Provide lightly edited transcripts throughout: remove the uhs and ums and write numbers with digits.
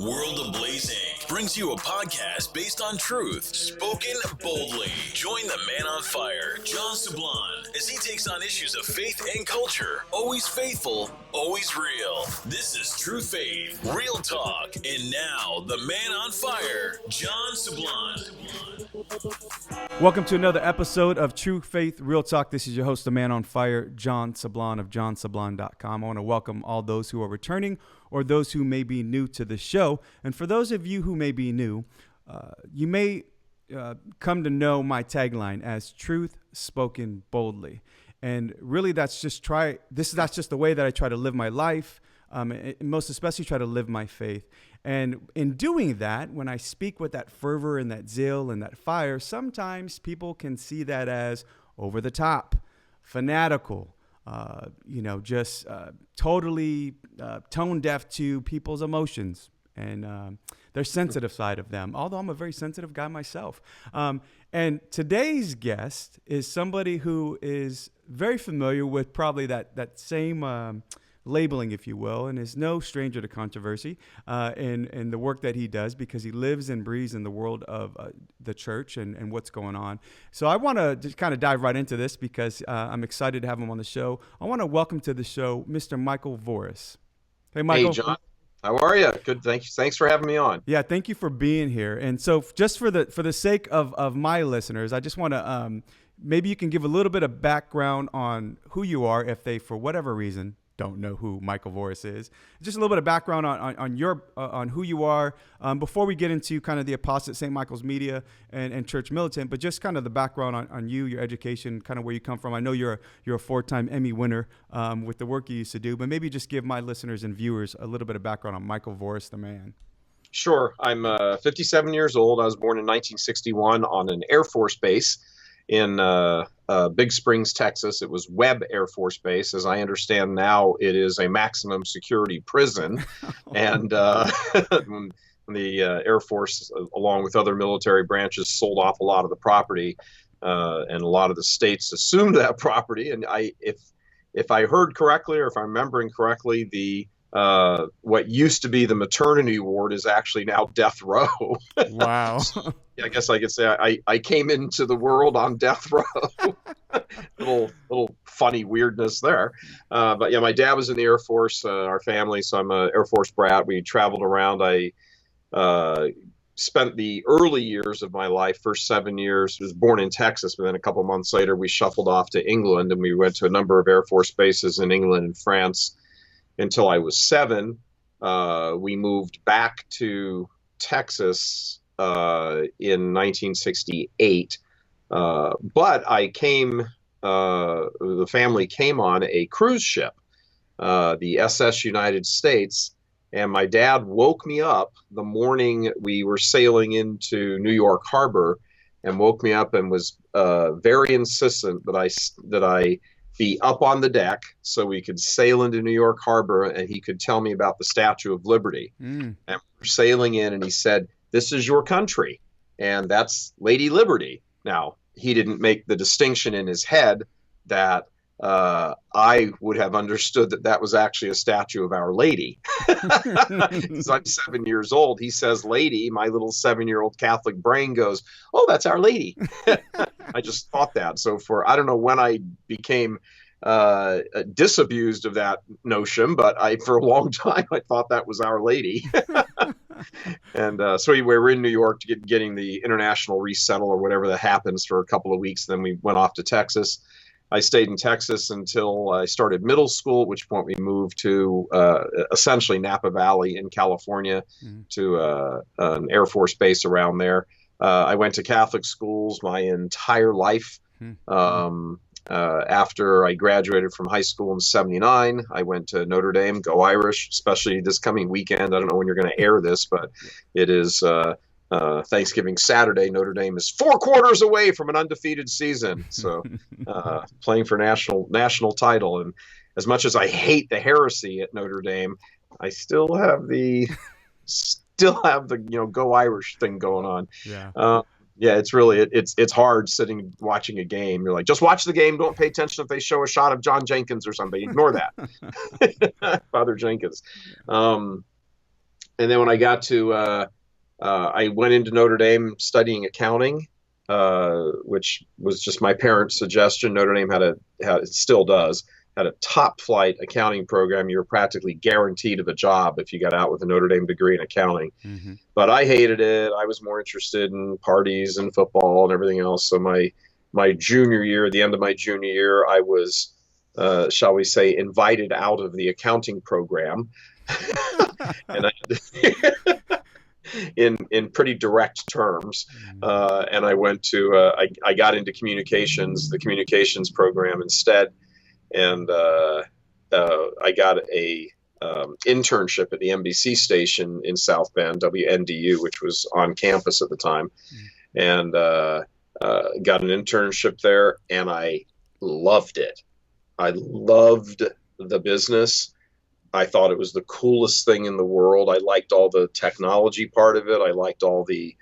World Ablaze Inc. brings you a podcast based on truth, spoken boldly. Join the man on fire, John Sablan, as he takes on issues of faith and culture. Always faithful, always real. This is True Faith, Real Talk. And now, the man on fire, John Sablan. Welcome to another episode of True Faith, Real Talk. This is your host, the man on fire, John Sablan of johnsablan.com. I want to welcome all those who are returning or those who may be new to the show. And for those of you who may be new, you may come to know my tagline as truth spoken boldly. And really that's just the way that I try to live my life, and most especially try to live my faith. And in doing that, when I speak with that fervor and that zeal and that fire, sometimes people can see that as over the top, fanatical, totally tone deaf to people's emotions and their sensitive side of them, although I'm a very sensitive guy myself. And today's guest is somebody who is very familiar with probably that same labeling, if you will, and is no stranger to controversy in the work that he does, because he lives and breathes in the world of the church and what's going on. So I want to just kind of dive right into this because I'm excited to have him on the show. I want to welcome to the show Mr. Michael Voris. Hey, Michael. Hey, John. How are you? Good. Thanks for having me on. Yeah, thank you for being here. And so just for the sake of my listeners, I just want to maybe you can give a little bit of background on who you are if they, for whatever reason, don't know who Michael Voris is. Just a little bit of background on who you are before we get into kind of the apostolate, St. Michael's Media and Church Militant, but just kind of the background on you, your education, kind of where you come from. I know you're a 4-time Emmy winner with the work you used to do, but maybe just give my listeners and viewers a little bit of background on Michael Voris, the man. Sure. I'm 57 years old. I was born in 1961 on an Air Force base in Big Springs, Texas. It was Webb Air Force Base. As I understand now, it is a maximum security prison. And when the Air Force, along with other military branches, sold off a lot of the property, and a lot of the states assumed that property. And if I heard correctly, or if I'm remembering correctly, the what used to be the maternity ward is actually now death row. Wow. So, I guess I could say I came into the world on death row. little funny weirdness there. But yeah, my dad was in the Air Force, our family, so I'm an Air Force brat. We traveled around. I spent the early years of my life, first 7 years, was born in Texas, but then a couple months later we shuffled off to England, and we went to a number of Air Force bases in England and France until I was 7. We moved back to Texas in 1968. But the family came on a cruise ship, the SS United States, and my dad woke me up the morning we were sailing into New York Harbor, and woke me up and was very insistent that I be up on the deck so we could sail into New York Harbor, and he could tell me about the Statue of Liberty. And we're sailing in, and he said, "This is your country, and that's Lady Liberty." Now, he didn't make the distinction in his head that I would have understood that was actually a statue of Our Lady. Because I'm 7 years old. He says Lady. My little 7-year-old Catholic brain goes, "Oh, that's Our Lady." I just thought that. So I don't know when I became disabused of that notion, but for a long time I thought that was Our Lady. And so anyway, we're in New York to getting the international resettle or whatever that happens for a couple of weeks. Then we went off to Texas. I stayed in Texas until I started middle school, at which point we moved to essentially Napa Valley in California, to an Air Force base around there. I went to Catholic schools my entire life. After I graduated from high school in 79, I went to Notre Dame, go Irish, especially this coming weekend. I don't know when you're going to air this, but it is Thanksgiving Saturday. Notre Dame is 4 quarters away from an undefeated season. So playing for national title. And as much as I hate the heresy at Notre Dame, I still have the go Irish thing going on. Yeah, it's really it's hard sitting watching a game. You're like, just watch the game. Don't pay attention if they show a shot of John Jenkins or something. Ignore that. Father Jenkins. And then when I got to, I went into Notre Dame studying accounting, which was just my parents' suggestion. Notre Dame it still does, had a top flight accounting program. You were practically guaranteed of a job if you got out with a Notre Dame degree in accounting. Mm-hmm. But I hated it. I was more interested in parties and football and everything else. So my junior year, the end of my junior year, I was, shall we say, invited out of the accounting program. And in pretty direct terms, and I went to I got into the communications program instead, and I got a internship at the NBC station in South Bend, WNDU, which was on campus at the time, and got an internship there, and I loved it. I loved the business. I thought it was the coolest thing in the world. I liked all the technology part of it. I liked all the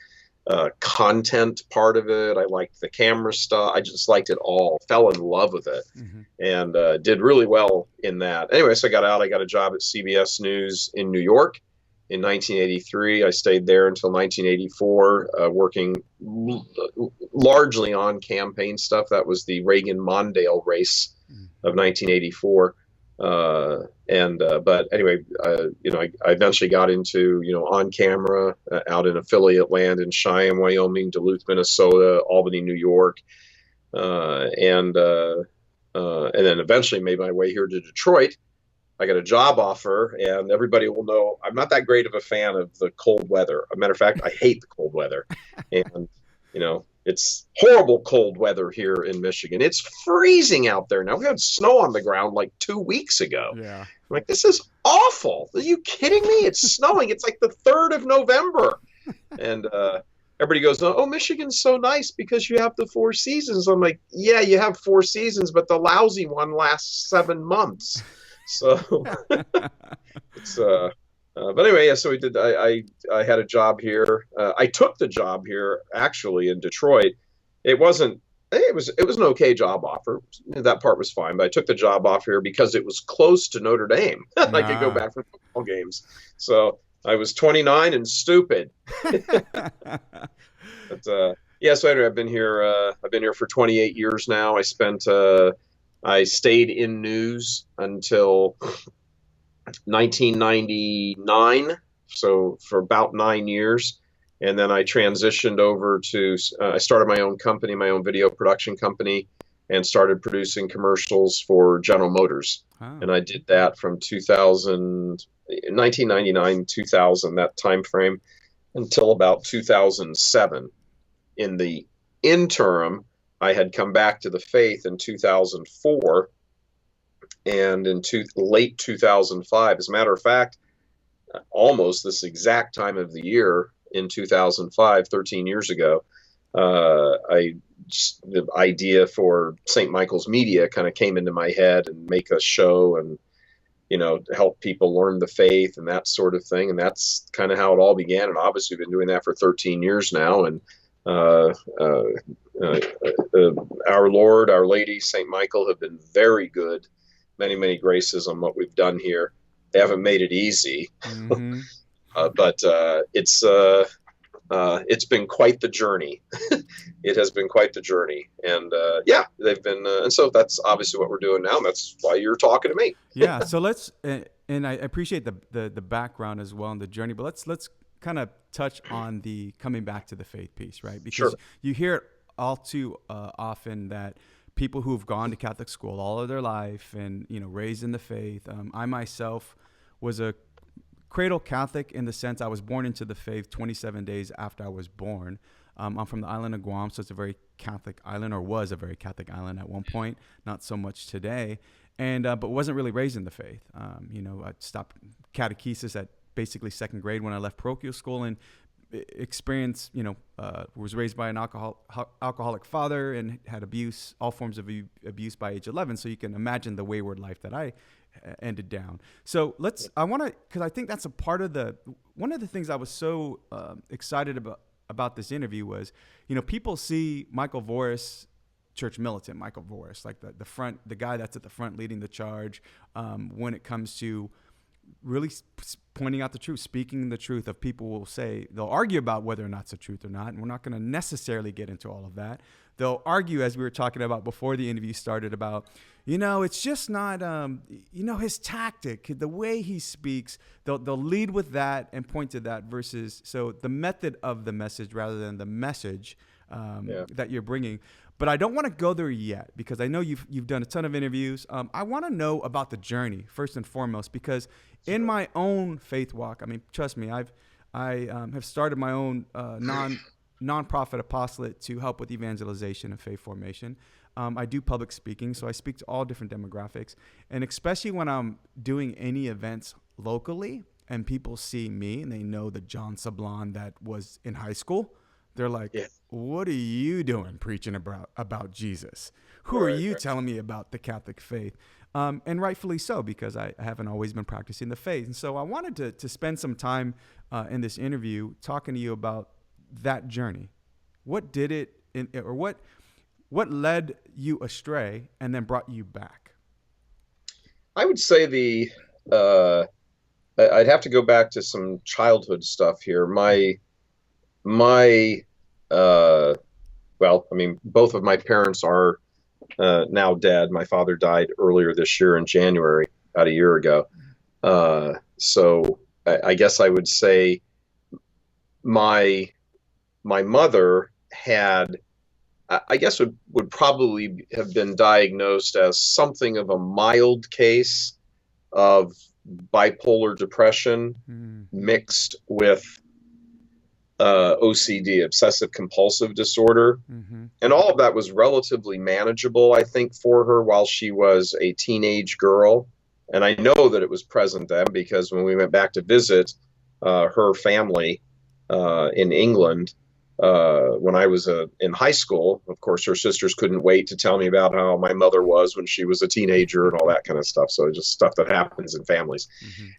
content part of it. I liked the camera stuff. I just liked it all. Fell in love with it, and did really well in that. Anyway, so I got out. I got a job at CBS News in New York in 1983. I stayed there until 1984, working largely on campaign stuff. That was the Reagan-Mondale race of 1984. But anyway, I eventually got into, on camera, out in affiliate land in Cheyenne, Wyoming, Duluth, Minnesota, Albany, New York. And then eventually made my way here to Detroit. I got a job offer, and everybody will know I'm not that great of a fan of the cold weather. As a matter of fact, I hate the cold weather. And, it's horrible cold weather here in Michigan. It's freezing out there now. We had snow on the ground like 2 weeks ago. Yeah. I'm like, this is awful. Are you kidding me? It's snowing. It's like the 3rd of November. And everybody goes, oh, Michigan's so nice because you have the 4 seasons. I'm like, yeah, you have 4 seasons, but the lousy one lasts 7 months. So it's but anyway, yeah. So we did. I had a job here. I took the job here actually in Detroit. It was an okay job offer. That part was fine, but I took the job offer here because it was close to Notre Dame. I could go back for football games. So I was 29 and stupid. But yeah. So anyway, I've been here for 28 years now. I stayed in news until 1999, so for about 9 years, and then I transitioned over to I started my own company, my own video production company, and started producing commercials for General Motors. And I did that from 1999, 2000, that time frame, until about 2007. In the interim, I had come back to the faith in 2004. And in late 2005, as a matter of fact, almost this exact time of the year in 2005, 13 years ago, the idea for St. Michael's Media kind of came into my head, and make a show and, help people learn the faith and that sort of thing. And that's kind of how it all began. And obviously we've been doing that for 13 years now. And our Lord, Our Lady, St. Michael have been very good. Many, many graces on what we've done here. They haven't made it easy, but it's been quite the journey. It has been quite the journey, and they've been, and so that's obviously what we're doing now. And that's why you're talking to me. Yeah. So let's, and I appreciate the background as well and the journey, but let's kind of touch on the coming back to the faith piece, right? Because you hear it all too often that people who've gone to Catholic school all of their life and, raised in the faith. I myself was a cradle Catholic in the sense I was born into the faith 27 days after I was born. I'm from the island of Guam, so it's a very Catholic island, or was a very Catholic island at one point, not so much today. And but wasn't really raised in the faith. I stopped catechesis at basically 2nd grade when I left parochial school, and experienced, was raised by an alcoholic father and had all forms of abuse by age 11. So you can imagine the wayward life that I ended down. So because I think that's a part of one of the things I was so excited about this interview was, people see Michael Voris, church militant Michael Voris, like the guy that's at the front leading the charge when it comes to really pointing out the truth, speaking the truth of people will say, they'll argue about whether or not it's the truth or not. And we're not going to necessarily get into all of that. They'll argue, as we were talking about before the interview started, about, it's just not, his tactic, the way he speaks, they'll lead with that and point to that versus, so the method of the message rather than the message that you're bringing. But I don't want to go there yet because I know you've done a ton of interviews. I want to know about the journey first and foremost, because in my own faith walk, I mean, trust me, I have started my own nonprofit apostolate to help with evangelization and faith formation. I do public speaking, so I speak to all different demographics, and especially when I'm doing any events locally and people see me and they know the John Sablan that was in high school. They're like, What are you doing preaching about Jesus? Who are you telling me about the Catholic faith? And rightfully so, because I haven't always been practicing the faith. And so I wanted to spend some time in this interview talking to you about that journey. What did it, or what led you astray and then brought you back? I would say I'd have to go back to some childhood stuff here. Both of my parents are now dead. My father died earlier this year in January, about a year ago. So I guess I would say my mother had, I guess would probably have been diagnosed as something of a mild case of bipolar depression mixed with OCD, obsessive compulsive disorder. And all of that was relatively manageable, I think, for her while she was a teenage girl. And I know that it was present then because when we went back to visit her family in England, when I was in high school, of course, her sisters couldn't wait to tell me about how my mother was when she was a teenager and all that kind of stuff. So just stuff that happens in families.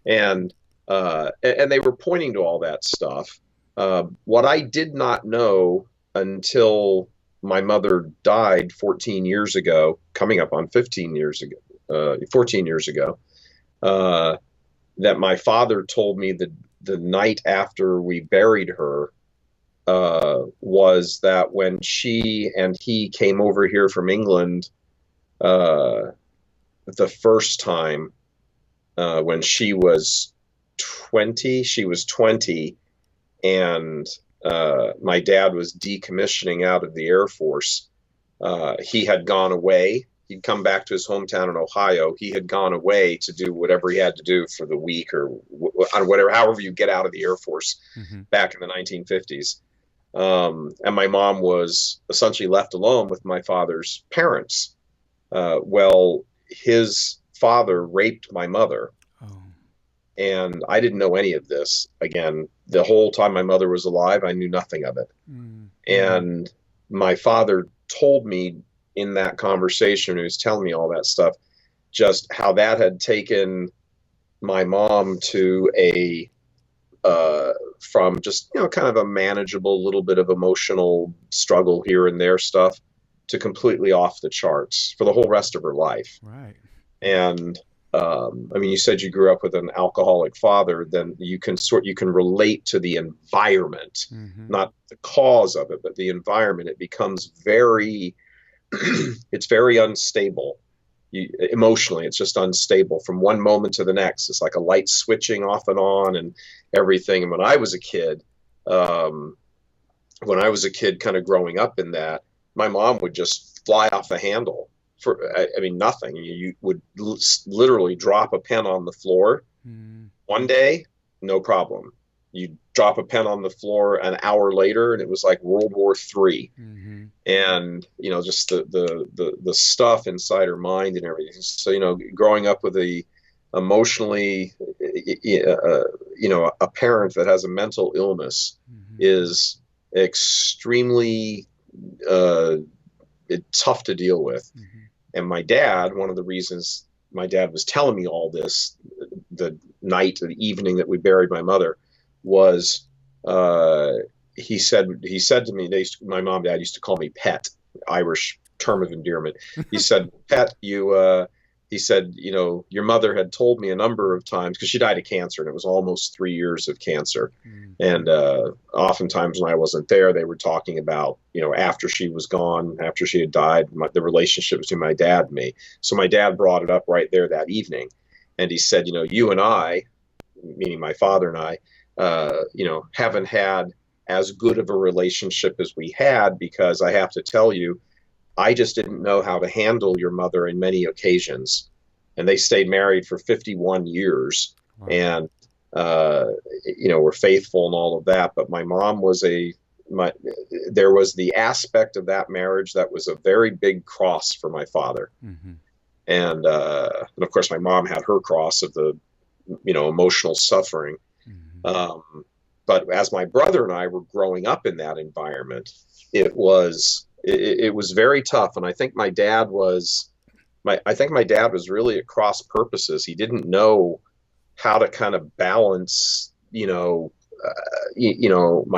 And they were pointing to all that stuff. What I did not know until my mother died 14 years ago, coming up on 14 years ago, that my father told me the night after we buried her, was that when she and he came over here from England, the first time, when she was 20, and my dad was decommissioning out of the Air Force. He had gone away. He'd come back to his hometown in Ohio. He had gone away to do whatever he had to do for the week or however you get out of the Air Force back in the 1950s. And my mom was essentially left alone with my father's parents. Well, his father raped my mother. And I didn't know any of this. Again, the whole time my mother was alive, I knew nothing of it. And my father told me in that conversation, he was telling me all that stuff, just how that had taken my mom to from just, kind of a manageable little bit of emotional struggle here and there stuff to completely off the charts for the whole rest of her life. Right. And you said you grew up with an alcoholic father, then you can relate to the environment, not the cause of it, but the environment. It becomes it's very unstable. Emotionally, it's just unstable from one moment to the next. It's like a light switching off and on and everything. And when I was a kid, kind of growing up in that, my mom would just fly off the handle. Nothing. You would literally drop a pen on the floor. One day, no problem. You drop a pen on the floor an hour later, and it was like World War III. And just the stuff inside her mind and everything. So growing up with a emotionally, a parent that has a mental illness is extremely tough to deal with. And my dad, one of the reasons my dad was telling me all this the evening that we buried my mother was, he said to me, my mom and dad used to call me Pet, Irish term of endearment. He said, Pet, he said, your mother had told me a number of times, because she died of cancer, and it was almost 3 years of cancer. And oftentimes when I wasn't there, they were talking about, after she was gone, after she had died, the relationship between my dad and me. So my dad brought it up right there that evening. And he said, you and I, meaning my father and I, haven't had as good of a relationship as we had, because I have to tell you, I just didn't know how to handle your mother in many occasions. And they stayed married for 51 years. Wow. And, were faithful and all of that. But my mom was there was the aspect of that marriage that was a very big cross for my father. Mm-hmm. And of course, my mom had her cross of the, emotional suffering. Mm-hmm. But as my brother and I were growing up in that environment, it was very tough. And I think my dad was really at cross purposes. He didn't know how to kind of balance, my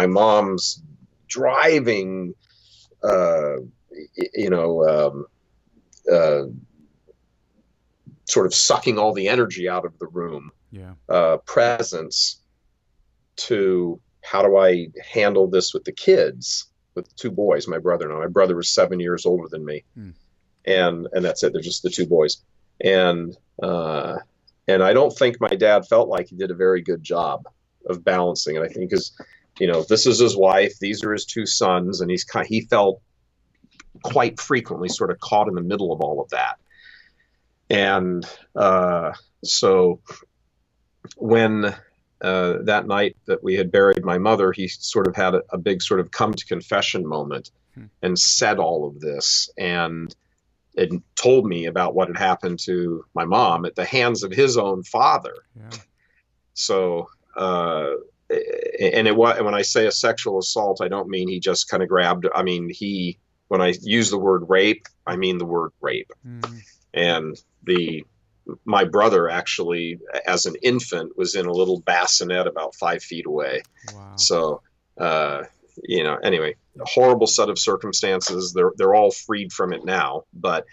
mom's driving, sort of sucking all the energy out of the room, presence, to how do I handle this with the kids, with 2 boys, my brother and I. My brother was 7 years older than me. And that's it. They're just the 2 boys. And I don't think my dad felt like he did a very good job of balancing it. I think because, this is his wife, these are his 2 sons, and he felt quite frequently sort of caught in the middle of all of that. And so when that night that we had buried my mother, he sort of had a big sort of come to confession moment and said all of this, and it told me about what had happened to my mom at the hands of his own father. Yeah. So, when I say a sexual assault, I don't mean he just kind of grabbed. I mean, when I use the word rape, I mean the word rape. Mm-hmm. And my brother actually, as an infant, was in a little bassinet about 5 feet away. Wow. So, anyway, a horrible set of circumstances. They're all freed from it now. But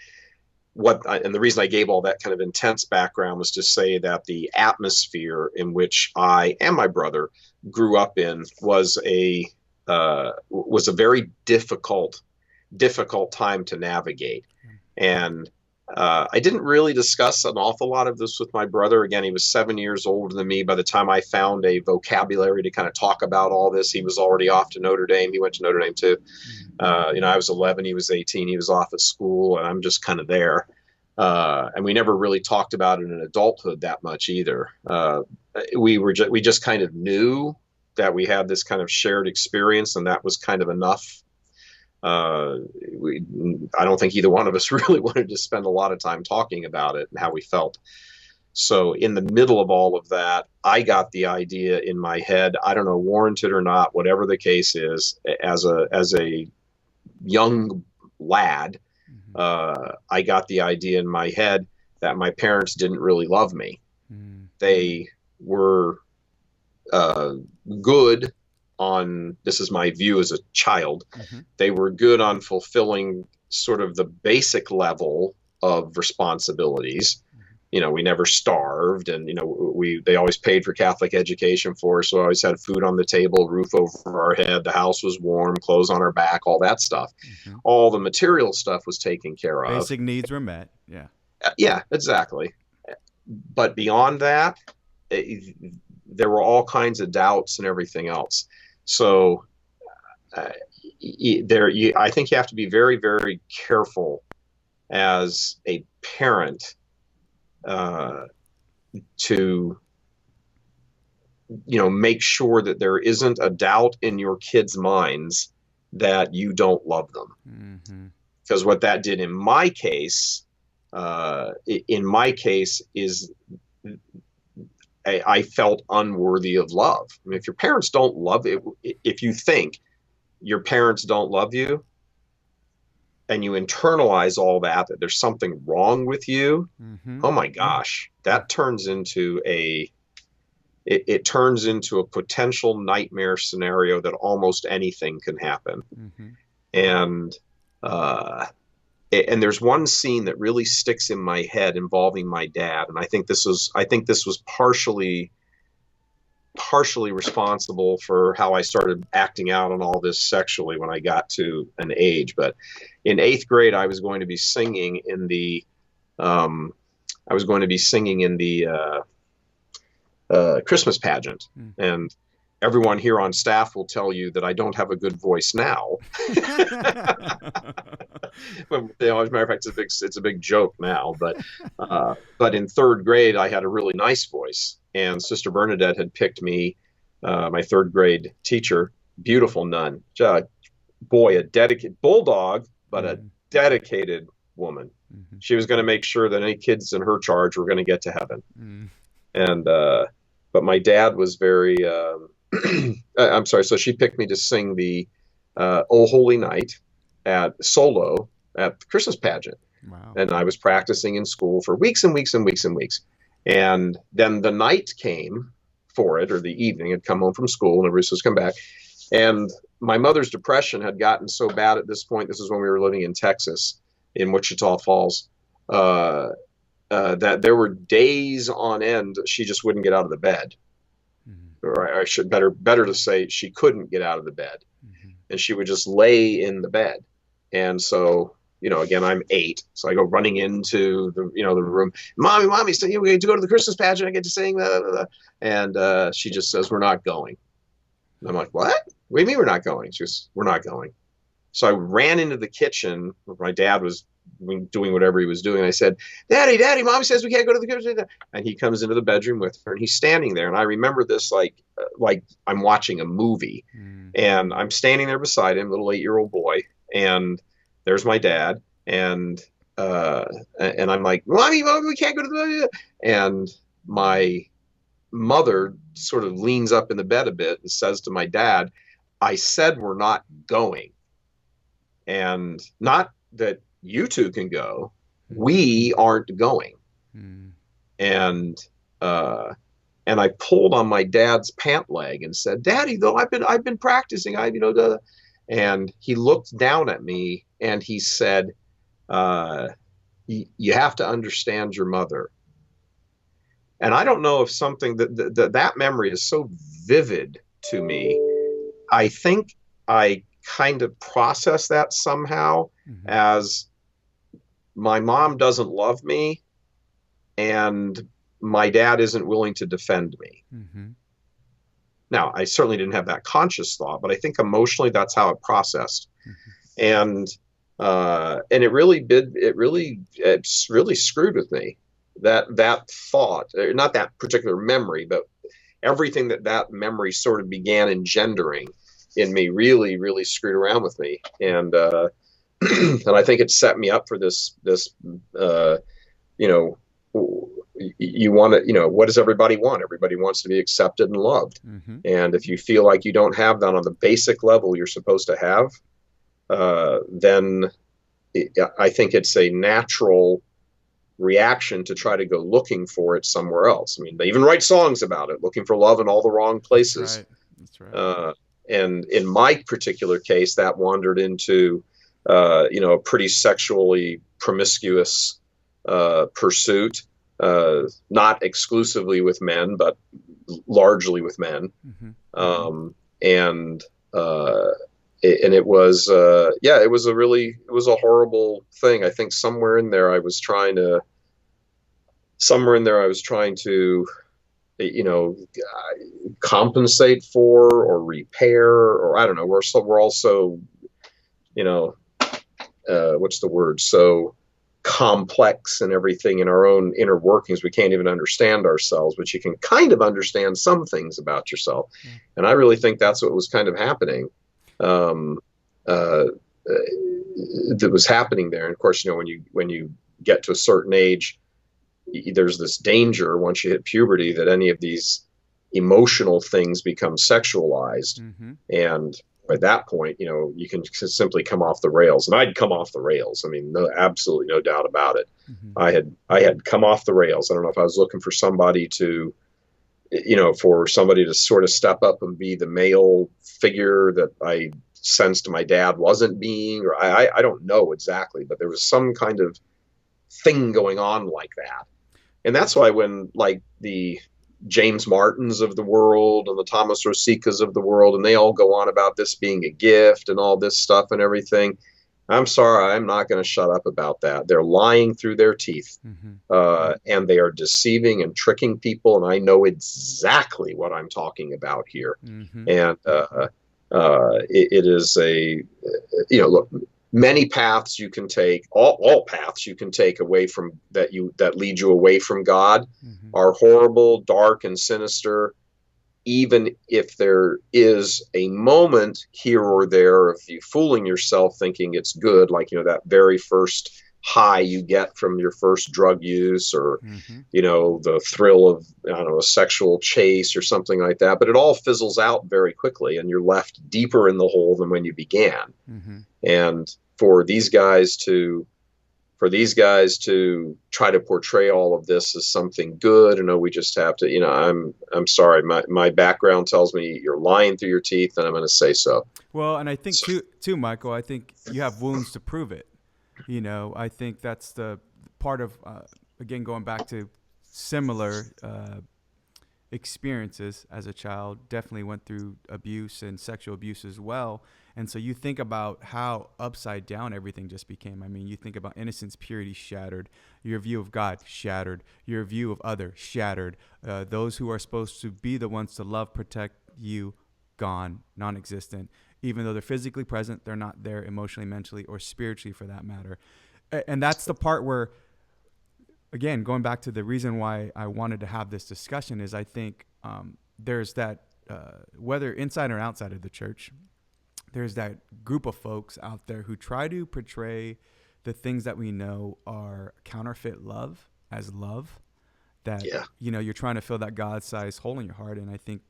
and the reason I gave all that kind of intense background was to say that the atmosphere in which I and my brother grew up in was a very difficult time to navigate. And I didn't really discuss an awful lot of this with my brother. Again, he was 7 years older than me. By the time I found a vocabulary to kind of talk about all this, he was already off to Notre Dame. He went to Notre Dame too. I was 11, he was 18, he was off at school, and I'm just kind of there. And we never really talked about it in adulthood that much either. We just kind of knew that we had this kind of shared experience, and that was kind of enough. I don't think either one of us really wanted to spend a lot of time talking about it and how we felt. So in the middle of all of that, I got the idea in my head, I don't know, warranted or not, whatever the case is, as a young lad, I got the idea in my head that my parents didn't really love me. They were good on, this is my view as a child, they were good on fulfilling sort of the basic level of responsibilities. We never starved, and they always paid for Catholic education for us, so I always had food on the table, roof over our head, the house was warm, clothes on our back, all that stuff. All the material stuff was taken care of. Basic needs were met. Yeah, exactly. But beyond that, there were all kinds of doubts and everything else. So I think you have to be very, very careful as a parent to make sure that there isn't a doubt in your kids' minds that you don't love them. Because what that did in my case is I felt unworthy of love. I mean, if your parents don't love it, if you think your parents don't love you and you internalize all that there's something wrong with you, oh my gosh, that turns into it turns into a potential nightmare scenario that almost anything can happen. And and there's one scene that really sticks in my head involving my dad, and I think this was partially responsible for how I started acting out on all this sexually when I got to an age. But in 8th grade, I was going to be singing in the Christmas pageant, and everyone here on staff will tell you that I don't have a good voice now. But, as a matter of fact, it's a big joke now. But in 3rd grade, I had a really nice voice, and Sister Bernadette had picked me, my 3rd grade teacher, beautiful nun, boy, a dedicated bulldog, but a dedicated woman. Mm-hmm. She was going to make sure that any kids in her charge were going to get to heaven. And but my dad was very. I'm sorry. So she picked me to sing the "O Holy Night" at solo at the Christmas pageant. Wow. And I was practicing in school for weeks and weeks and weeks and weeks. And then the night came for it, or the evening. Had come home from school, and everybody was come back. And my mother's depression had gotten so bad at this point. This is when we were living in Texas, in Wichita Falls, that there were days on end she just wouldn't get out of the bed. Or I should better to say she couldn't get out of the bed, and she would just lay in the bed. And so, again, I'm 8, so I go running into the room. Mommy, so we get to go to the Christmas pageant. I get to sing, blah, blah, blah. And she just says, "We're not going." And I'm like, "What? What do you mean we're not going?" She goes, "We're not going." So I ran into the kitchen where my dad was doing whatever he was doing. I said, Daddy, Mommy says we can't go to the kitchen. And he comes into the bedroom with her, and he's standing there. And I remember this like I'm watching a movie. And I'm standing there beside him, little 8-year-old boy. And there's my dad. And I'm like, Mommy, we can't go to the. And my mother sort of leans up in the bed a bit and says to my dad, "I said we're not going. And not that you two can go, we aren't going." And I pulled on my dad's pant leg and said, "Daddy, though I've been practicing, and he looked down at me and he said, "You have to understand your mother." And I don't know if something that memory is so vivid to me. I think I kind of process that somehow as my mom doesn't love me and my dad isn't willing to defend me. Now, I certainly didn't have that conscious thought, but I think emotionally that's how it processed. And it really screwed with me. That thought, not that particular memory, but everything that memory sort of began engendering in me really, really screwed around with me. And and I think it set me up for this you want to, what does everybody want? Everybody wants to be accepted and loved. And if you feel like you don't have that on the basic level you're supposed to have, then I think it's a natural reaction to try to go looking for it somewhere else. I mean, they even write songs about it, looking for love in all the wrong places. That's right. And in my particular case, that wandered into, a pretty sexually promiscuous pursuit, not exclusively with men, but largely with men. And it was, it was a horrible thing. I think somewhere in there I was trying to, compensate for or repair, or I don't know. We're also, what's the word? So complex and everything in our own inner workings. We can't even understand ourselves, but you can kind of understand some things about yourself. And I really think that's what was kind of happening. That was happening there. And of course, when you get to a certain age, there's this danger once you hit puberty that any of these emotional things become sexualized. And by that point, you can simply come off the rails. And I'd come off the rails. I mean, absolutely no doubt about it. I had come off the rails. I don't know if I was looking for somebody to, for somebody to sort of step up and be the male figure that I sensed my dad wasn't being, or I don't know exactly, but there was some kind of thing going on like that. And that's why when like the James Martins of the world and the Thomas Rosicas of the world, and they all go on about this being a gift and all this stuff and everything, I'm sorry, I'm not going to shut up about that. They're lying through their teeth, and they are deceiving and tricking people. And I know exactly what I'm talking about here. And it is look, many paths you can take, all paths you can take away from that lead you away from God are horrible, dark, and sinister. Even if there is a moment here or there of you fooling yourself thinking it's good, like, that very first high you get from your first drug use, or, the thrill of, a sexual chase or something like that. But it all fizzles out very quickly, and you're left deeper in the hole than when you began. And for these guys to try to portray all of this as something good, and we just have to, I'm sorry, my background tells me you're lying through your teeth, and I'm going to say so. Well, and I think too, Michael, I think you have wounds to prove it. I think that's the part of, again, going back to similar experiences as a child, definitely went through abuse and sexual abuse as well. And so you think about how upside down everything just became. I mean, you think about innocence, purity shattered, your view of God shattered, your view of others shattered, those who are supposed to be the ones to love, protect you, gone, non-existent. Even though they're physically present, they're not there emotionally, mentally, or spiritually for that matter. And that's the part where, again, going back to the reason why I wanted to have this discussion is I think there's that, whether inside or outside of the church, there's that group of folks out there who try to portray the things that we know are counterfeit love as love, that, you're trying to fill that God-sized hole in your heart. And I think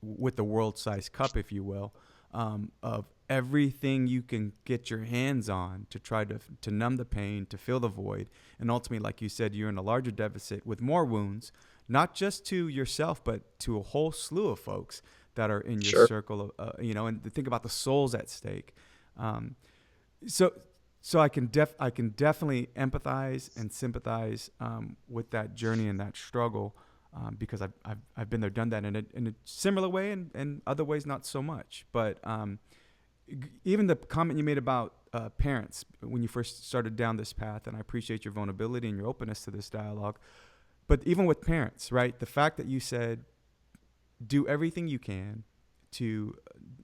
with the world-sized cup, if you will, of everything you can get your hands on to try to numb the pain, to fill the void. And ultimately, like you said, you're in a larger deficit with more wounds, not just to yourself, but to a whole slew of folks that are in your circle of, and think about the souls at stake. So I can definitely empathize and sympathize with that journey and that struggle, because I've been there, done that in a similar way, and other ways not so much. But even the comment you made about parents when you first started down this path, and I appreciate your vulnerability and your openness to this dialogue. But even with parents, right? The fact that you said, do everything you can to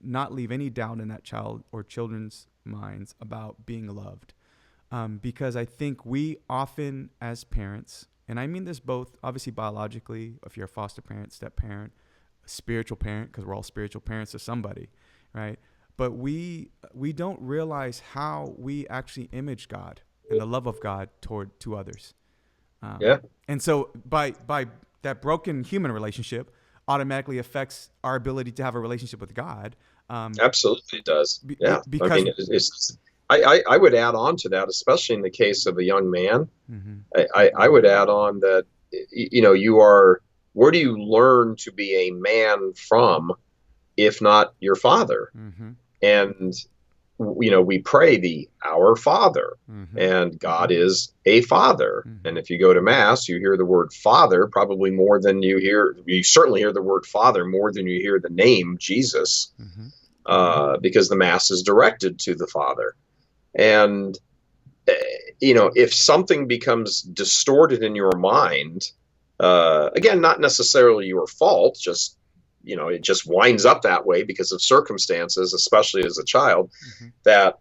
not leave any doubt in that child or children's minds about being loved. Because I think we often, as parents, and I mean this both obviously biologically, if you're a foster parent, step parent, a spiritual parent, because we're all spiritual parents to somebody, right? But we don't realize how we actually image God and the love of God to others. And so by that broken human relationship automatically affects our ability to have a relationship with God. Absolutely it does. Because I mean, I would add on to that, especially in the case of a young man. I would add on that, where do you learn to be a man from, if not your father? And, we pray the Our Father, and God is a father. And if you go to Mass, you hear the word Father probably more than you certainly hear the word Father more than you hear the name Jesus, because the Mass is directed to the Father. And, if something becomes distorted in your mind, again, not necessarily your fault, just, it just winds up that way because of circumstances, especially as a child, that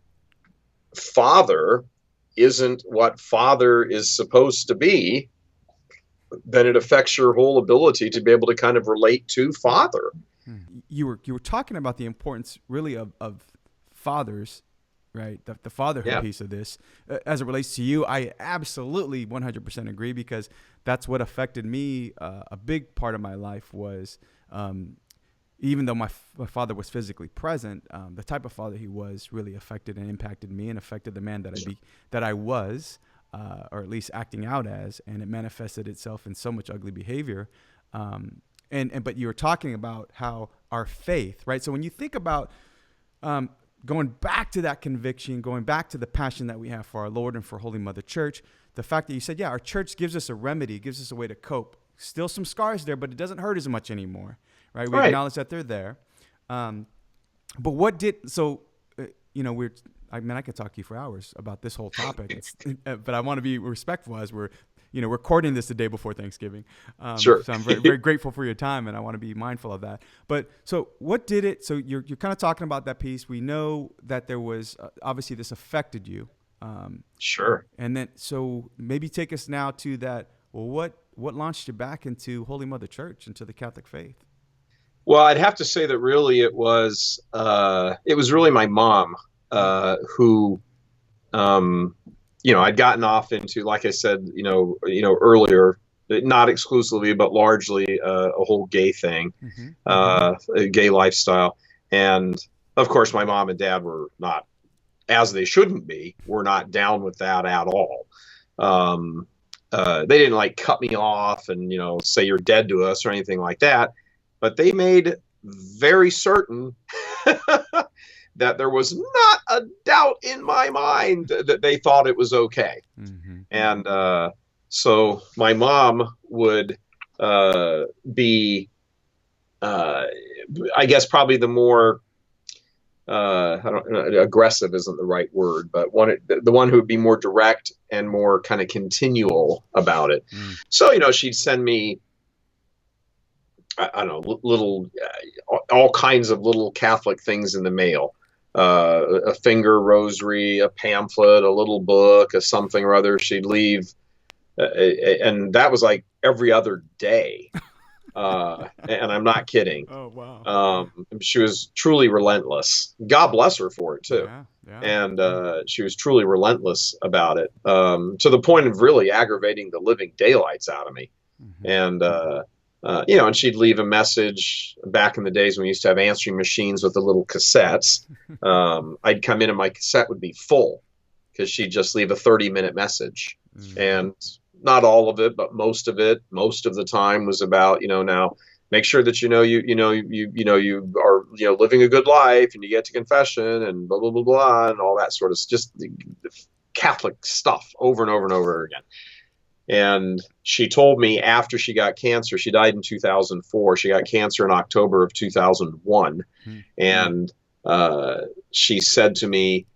father isn't what father is supposed to be, then it affects your whole ability to be able to kind of relate to father. You were talking about the importance really of fathers, right? The fatherhood piece of this, as it relates to you. I absolutely 100% agree, because that's what affected me. A big part of my life was, even though my father was physically present, the type of father he was really affected and impacted me, and affected the man that I was, or at least acting out as, and it manifested itself in so much ugly behavior. But you were talking about how our faith, right? So when you think about going back to that conviction, going back to the passion that we have for our Lord and for Holy Mother Church, the fact that you said, yeah, our church gives us a remedy, gives us a way to cope. Still some scars there, but it doesn't hurt as much anymore, right? We acknowledge that they're there. But what did, so, I could talk to you for hours about this whole topic, but I want to be respectful as we're recording this the day before Thanksgiving. Sure. So I'm very, very grateful for your time, and I want to be mindful of that. But so what did it, so you're kind of talking about that piece. We know that there was, obviously this affected you. Sure. And then, so maybe take us now to that, well, what launched you back into Holy Mother Church, into the Catholic faith? Well, I'd have to say that really it was really my mom who, I'd gotten off into, like I said, earlier, not exclusively, but largely a whole gay thing, a gay lifestyle. And of course, my mom and dad were not, as they shouldn't be, were not down with that at all. They didn't like cut me off and, say you're dead to us or anything like that. But they made very certain that there was not a doubt in my mind that they thought it was okay. Mm-hmm. And so my mom would be, I guess, probably the more, aggressive isn't the right word, but the one who would be more direct and more kind of continual about it. Mm. So, she'd send me, I don't know, little, all kinds of little Catholic things in the mail, a finger rosary, a pamphlet, a little book, a something or other. She'd leave. And that was like every other day. And I'm not kidding. Oh, wow. She was truly relentless. God bless her for it too. Yeah. And she was truly relentless about it, to the point of really aggravating the living daylights out of me. Mm-hmm. And she'd leave a message back in the days when we used to have answering machines with the little cassettes. I'd come in and my cassette would be full because she'd just leave a 30-minute message. Mm-hmm. And not all of it, but most of the time was about, now make sure that, you are, living a good life and you get to confession and blah, blah, blah, blah, and all that sort of just the Catholic stuff over and over and over again. And she told me after she got cancer, she died in 2004. She got cancer in October of 2001. Mm-hmm. And she said to me,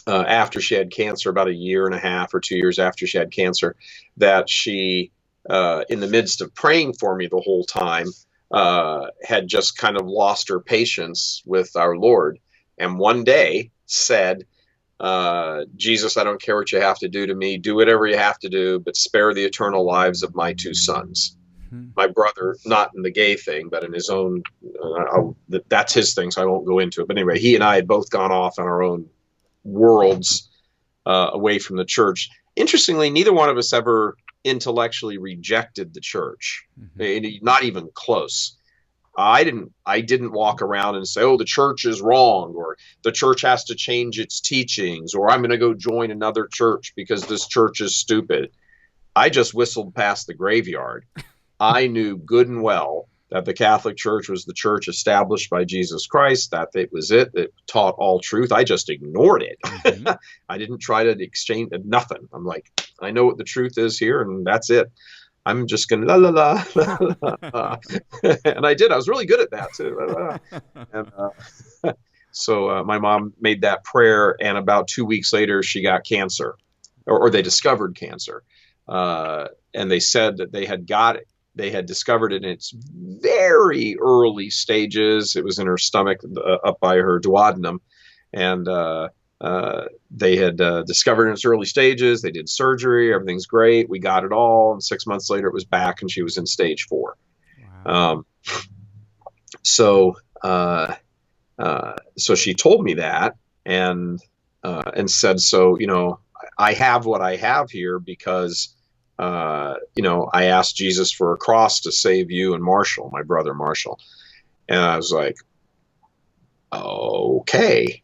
after she had cancer, about a year and a half or 2 years after she had cancer, that she, in the midst of praying for me the whole time, had just kind of lost her patience with our Lord. And one day said, Jesus, I don't care what you have to do to me. Do whatever you have to do, but spare the eternal lives of my two sons. Mm-hmm. My brother, not in the gay thing, but in his own, that's his thing, so I won't go into it. But anyway, he and I had both gone off on our own worlds away from the church. Interestingly, neither one of us ever intellectually rejected the church. Mm-hmm. Not even close. I didn't walk around and say, oh, the church is wrong, or the church has to change its teachings, or I'm going to go join another church because this church is stupid. I just whistled past the graveyard. I knew good and well that the Catholic Church was the church established by Jesus Christ, that it was it that taught all truth. I just ignored it. Mm-hmm. I didn't try to exchange nothing. I'm like, I know what the truth is here, and that's it. I'm just going to la, la, la, la, la. And I did. I was really good at that, too. And so my mom made that prayer, and about 2 weeks later, she got cancer, or they discovered cancer. And they said that they had got it. They had discovered it in its very early stages. It was in her stomach, up by her duodenum. And they had discovered in its early stages. They did surgery. Everything's great. We got it all. And 6 months later, it was back, and she was in stage 4. Wow. So she told me that and said, so, I have what I have here because I asked Jesus for a cross to save you and Marshall, my brother Marshall. And I was like, okay,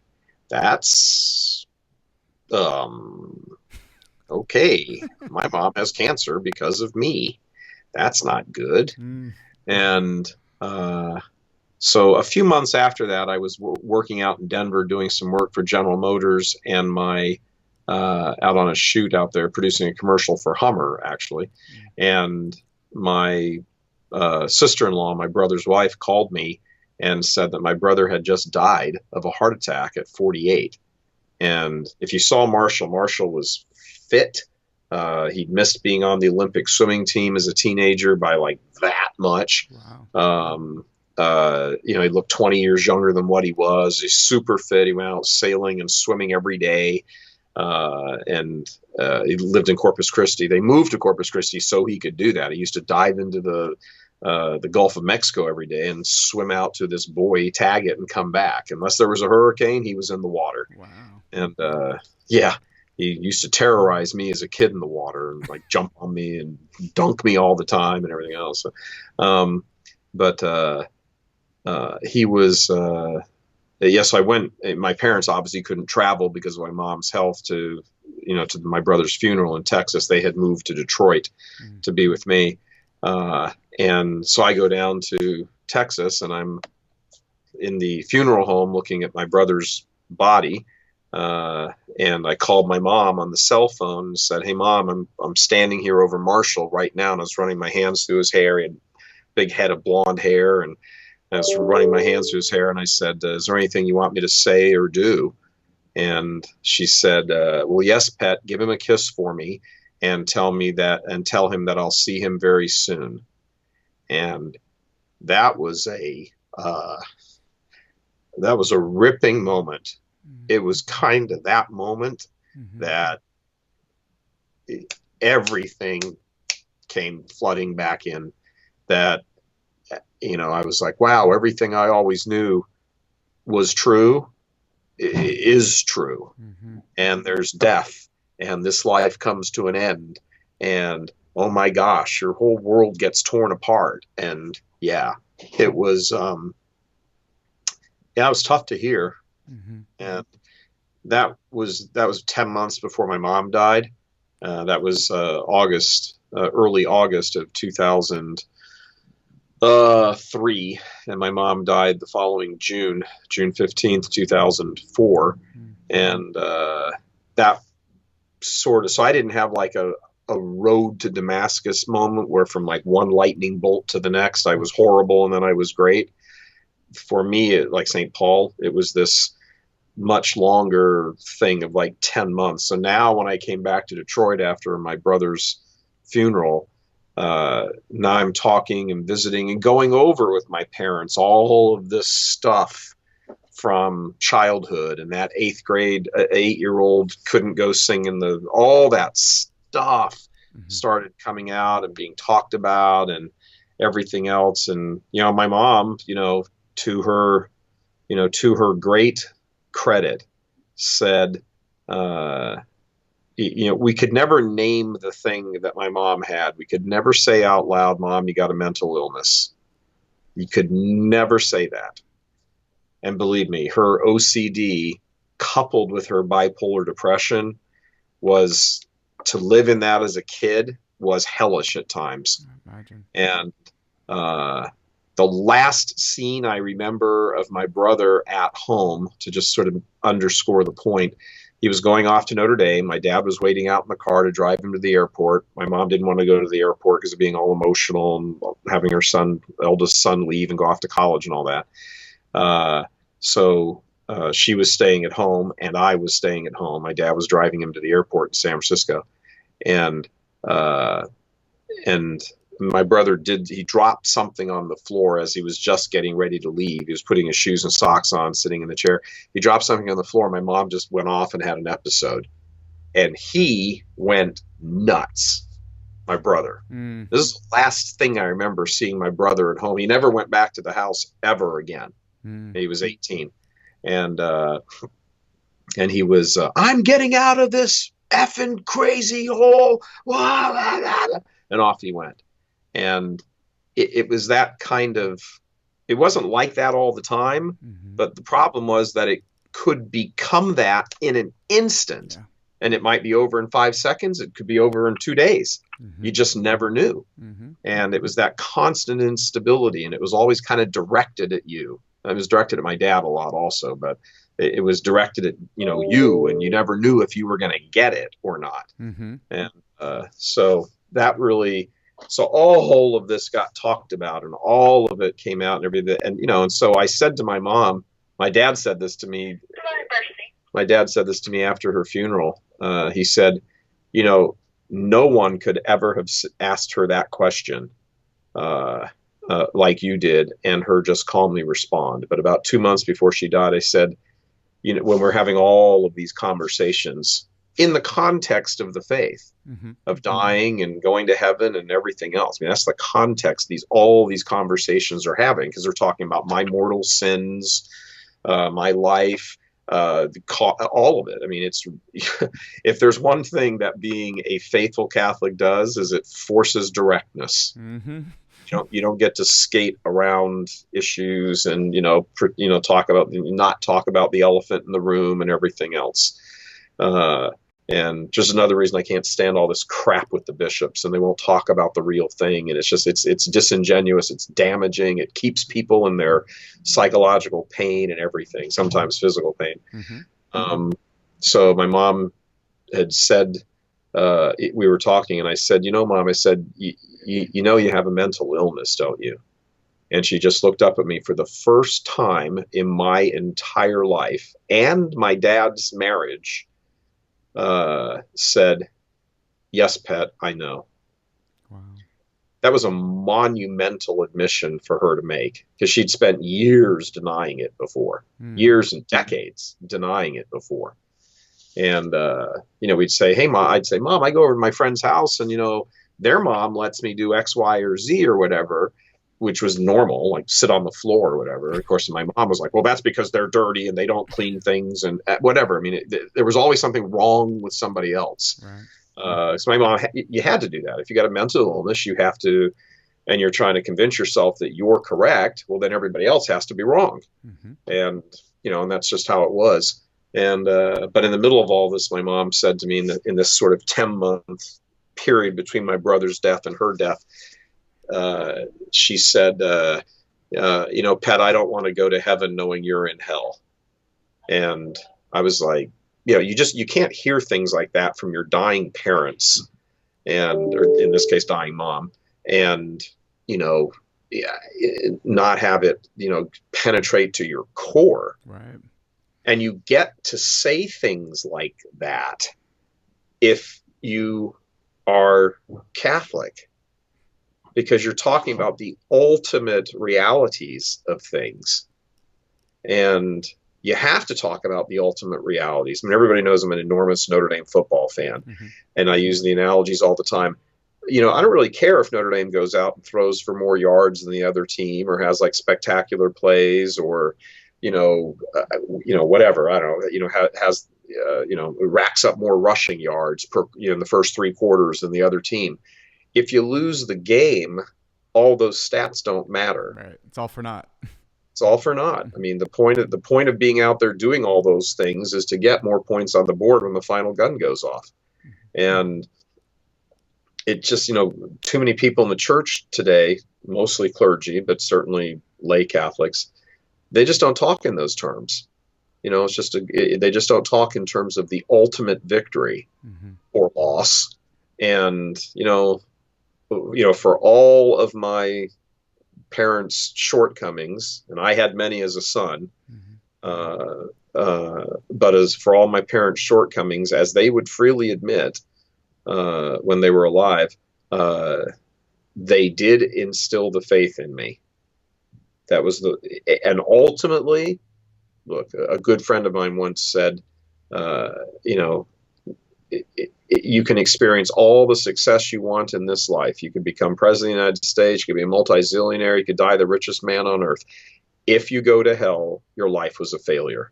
that's, okay. My mom has cancer because of me. That's not good. Mm. And So a few months after that, I was working out in Denver doing some work for General Motors, and my out on a shoot out there producing a commercial for Hummer, actually. And my sister-in-law, my brother's wife, called me and said that my brother had just died of a heart attack at 48. And if you saw Marshall was fit. He'd missed being on the Olympic swimming team as a teenager by like that much. Wow. He looked 20 years younger than what he was. He's super fit. He went out sailing and swimming every day. And he lived in Corpus Christi. They moved to Corpus Christi so he could do that. He used to dive into the Gulf of Mexico every day and swim out to this buoy, tag it, and come back. Unless there was a hurricane, he was in the water. Wow. And he used to terrorize me as a kid in the water and like jump on me and dunk me all the time and everything else. He was, yes, I went, my parents obviously couldn't travel because of my mom's health to my brother's funeral in Texas. They had moved to Detroit to be with me. And so I go down to Texas and I'm in the funeral home looking at my brother's body. And I called my mom on the cell phone and said, "Hey Mom, I'm standing here over Marshall right now." And I was running my hands through his hair. He had a big head of blonde hair, and I was running my hands through his hair. And I said, "Is there anything you want me to say or do?" And she said, "Well, yes, Pet, give him a kiss for me and tell him that I'll see him very soon." And that was a ripping moment. It was kind of that moment that everything came flooding back in, that, I was like, wow, everything I always knew was true is true. And there's death and this life comes to an end. And oh my gosh, your whole world gets torn apart. And it was, it was tough to hear. And that was 10 months before my mom died. That was early August of 2003, and my mom died the following June 15th, 2004. And that so I didn't have like a road to Damascus moment where from like one lightning bolt to the next I was horrible and then I was great. For me, like St. Paul, it was this much longer thing of like 10 months. So now when I came back to Detroit after my brother's funeral, now I'm talking and visiting and going over with my parents all of this stuff from childhood, and that 8th grade 8-year-old couldn't go sing all that stuff started coming out and being talked about and everything else. And my mom, to her great credit, said, we could never name the thing that my mom had. We could never say out loud, "Mom, you got a mental illness." You could never say that. And believe me, her OCD coupled with her bipolar depression was, to live in that as a kid was hellish at times. Imagine. And the last scene I remember of my brother at home, to just sort of underscore the point, he was going off to Notre Dame. My dad was waiting out in the car to drive him to the airport. My mom didn't want to go to the airport because of being all emotional and having her eldest son leave and go off to college and all that. So she was staying at home and I was staying at home. My dad was driving him to the airport in San Francisco. And my brother he dropped something on the floor as he was just getting ready to leave. He was putting his shoes and socks on, sitting in the chair. He dropped something on the floor. My mom just went off and had an episode. And he went nuts, my brother. This is the last thing I remember seeing my brother at home. He never went back to the house ever again. He was 18. And he was, "I'm getting out of this effing crazy hole." And off he went. And it was that kind of, it wasn't like that all the time, but the problem was that it could become that in an instant. And it might be over in 5 seconds. It could be over in 2 days. You just never knew. And it was that constant instability, and it was always kind of directed at you. It was directed at my dad a lot also, but it was directed at, you, and you never knew if you were going to get it or not. And so that really, so all of this got talked about, and all of it came out and everything. And, and so I said to my mom, my dad said this to me. My dad said this to me after her funeral. He said, no one could ever have asked her that question like you did, and her just calmly respond. But about 2 months before she died, I said, when we're having all of these conversations in the context of the faith, of dying and going to heaven and everything else. I mean, that's the context all these conversations are having, because they're talking about my mortal sins, my life, all of it. I mean, it's if there's one thing that being a faithful Catholic does, is it forces directness. You don't get to skate around issues and not talk about the elephant in the room and everything else. And just another reason I can't stand all this crap with the bishops, and they won't talk about the real thing. And it's just, it's disingenuous. It's damaging. It keeps people in their psychological pain and everything, sometimes physical pain. So my mom had said, we were talking, and I said, Mom, I said, you have a mental illness, don't you? And she just looked up at me for the first time in my entire life and my dad's marriage, said, "Yes, Pet, I know." Wow. That was a monumental admission for her to make, because she'd spent years denying it before, years and decades denying it before. And, we'd say, "Hey, Mom," I'd say, "Mom, I go over to my friend's house and, their mom lets me do X, Y, or Z or whatever," which was normal, like sit on the floor or whatever. Of course, my mom was like, "Well, that's because they're dirty and they don't clean things," and whatever. I mean, there was always something wrong with somebody else. Right. So my mom, you had to do that. If you got a mental illness, you have to, and you're trying to convince yourself that you're correct, well, then everybody else has to be wrong. And, and that's just how it was. And, but in the middle of all this, my mom said to me in this sort of 10-month period between my brother's death and her death, she said, Pet, I don't want to go to heaven knowing you're in hell. And I was like, you can't hear things like that from your dying parents, or in this case, dying mom, and, not have it, penetrate to your core. Right. And you get to say things like that if you are Catholic, because you're talking about the ultimate realities of things. And you have to talk about the ultimate realities. I mean, everybody knows I'm an enormous Notre Dame football fan, and I use the analogies all the time. I don't really care if Notre Dame goes out and throws for more yards than the other team, or has like spectacular plays, or, whatever. I don't know, has racks up more rushing yards per, in the first 3 quarters than the other team. If you lose the game, all those stats don't matter. Right. It's all for naught. It's all for naught. I mean, the point of being out there doing all those things is to get more points on the board when the final gun goes off. And it just, too many people in the church today, mostly clergy, but certainly lay Catholics, they just don't talk in those terms. It's just they just don't talk in terms of the ultimate victory or loss. And, for all of my parents' shortcomings, and I had many as a son, but as for all my parents' shortcomings, as they would freely admit when they were alive, they did instill the faith in me. That was and ultimately, look, a good friend of mine once said, you can experience all the success you want in this life. You can become president of the United States. You could be a multi-zillionaire. You could die the richest man on earth. If you go to hell, your life was a failure.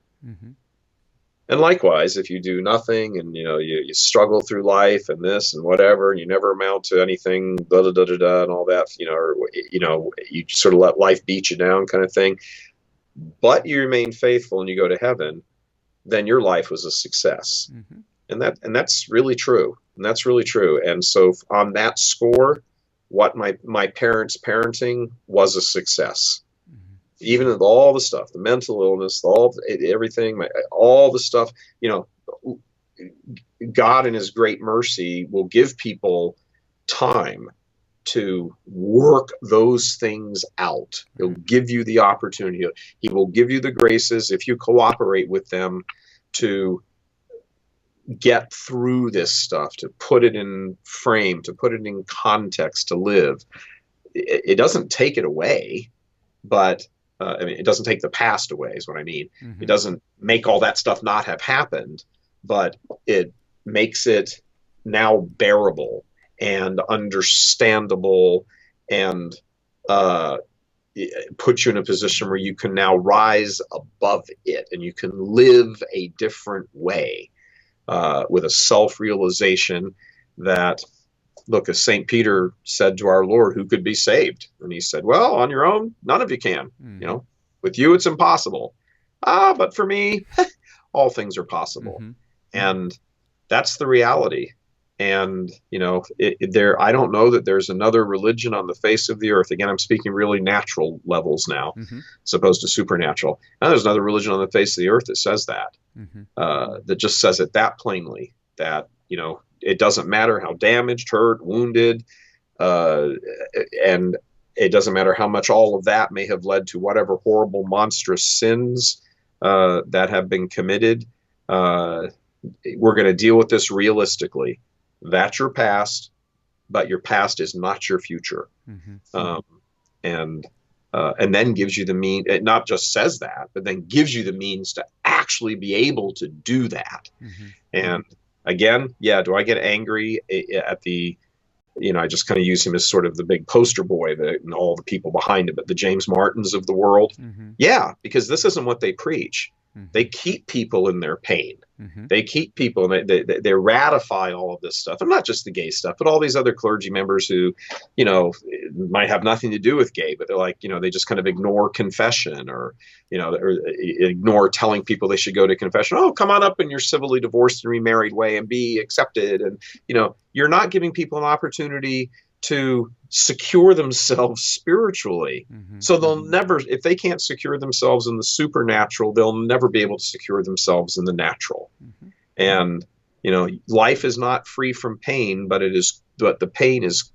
And likewise, if you do nothing and, you struggle through life and this and whatever, and you never amount to anything, da da da da da, and all that, or, you sort of let life beat you down kind of thing, but you remain faithful and you go to heaven, then your life was a success. And that's really true. And that's really true. And so on that score, what my parents' parenting was a success. Mm-hmm. Even with all the stuff, the mental illness, everything, all the stuff, God in his great mercy will give people time to work those things out. He'll give you the opportunity. He will give you the graces if you cooperate with them to get through this stuff, to put it in frame, to put it in context, to live. It doesn't take it away, but it doesn't take the past away is what I mean. Mm-hmm. It doesn't make all that stuff not have happened, but it makes it now bearable and understandable, and put you in a position where you can now rise above it and you can live a different way, with a self-realization that, look, as St. Peter said to our Lord, who could be saved? And he said, well, on your own, none of you can. Mm-hmm. With you, it's impossible. But for me, all things are possible. Mm-hmm. And that's the reality. And, I don't know that there's another religion on the face of the earth. Again, I'm speaking really natural levels now, mm-hmm. as opposed to supernatural. Now there's another religion on the face of the earth that says that, mm-hmm. That just says it that plainly, that, it doesn't matter how damaged, hurt, wounded, and it doesn't matter how much all of that may have led to whatever horrible, monstrous sins that have been committed. We're going to deal with this realistically. That's your past, but your past is not your future. Mm-hmm. And then gives you the mean. It not just says that, but then gives you the means to actually be able to do that. Mm-hmm. And again, do I get angry at the, I just kind of use him as sort of the big poster boy, and all the people behind him, but the James Martins of the world. Mm-hmm. Yeah, because this isn't what they preach. Mm-hmm. They keep people in their pain. Mm-hmm. They keep people, and they ratify all of this stuff, and not just the gay stuff, but all these other clergy members who, might have nothing to do with gay, but they're like, they just kind of ignore confession, or ignore telling people they should go to confession. Oh, come on up in your civilly divorced and remarried way and be accepted. And, you're not giving people an opportunity to secure themselves spiritually. Mm-hmm. So they'll never, if they can't secure themselves in the supernatural, they'll never be able to secure themselves in the natural. Mm-hmm. And, life is not free from pain, but the pain is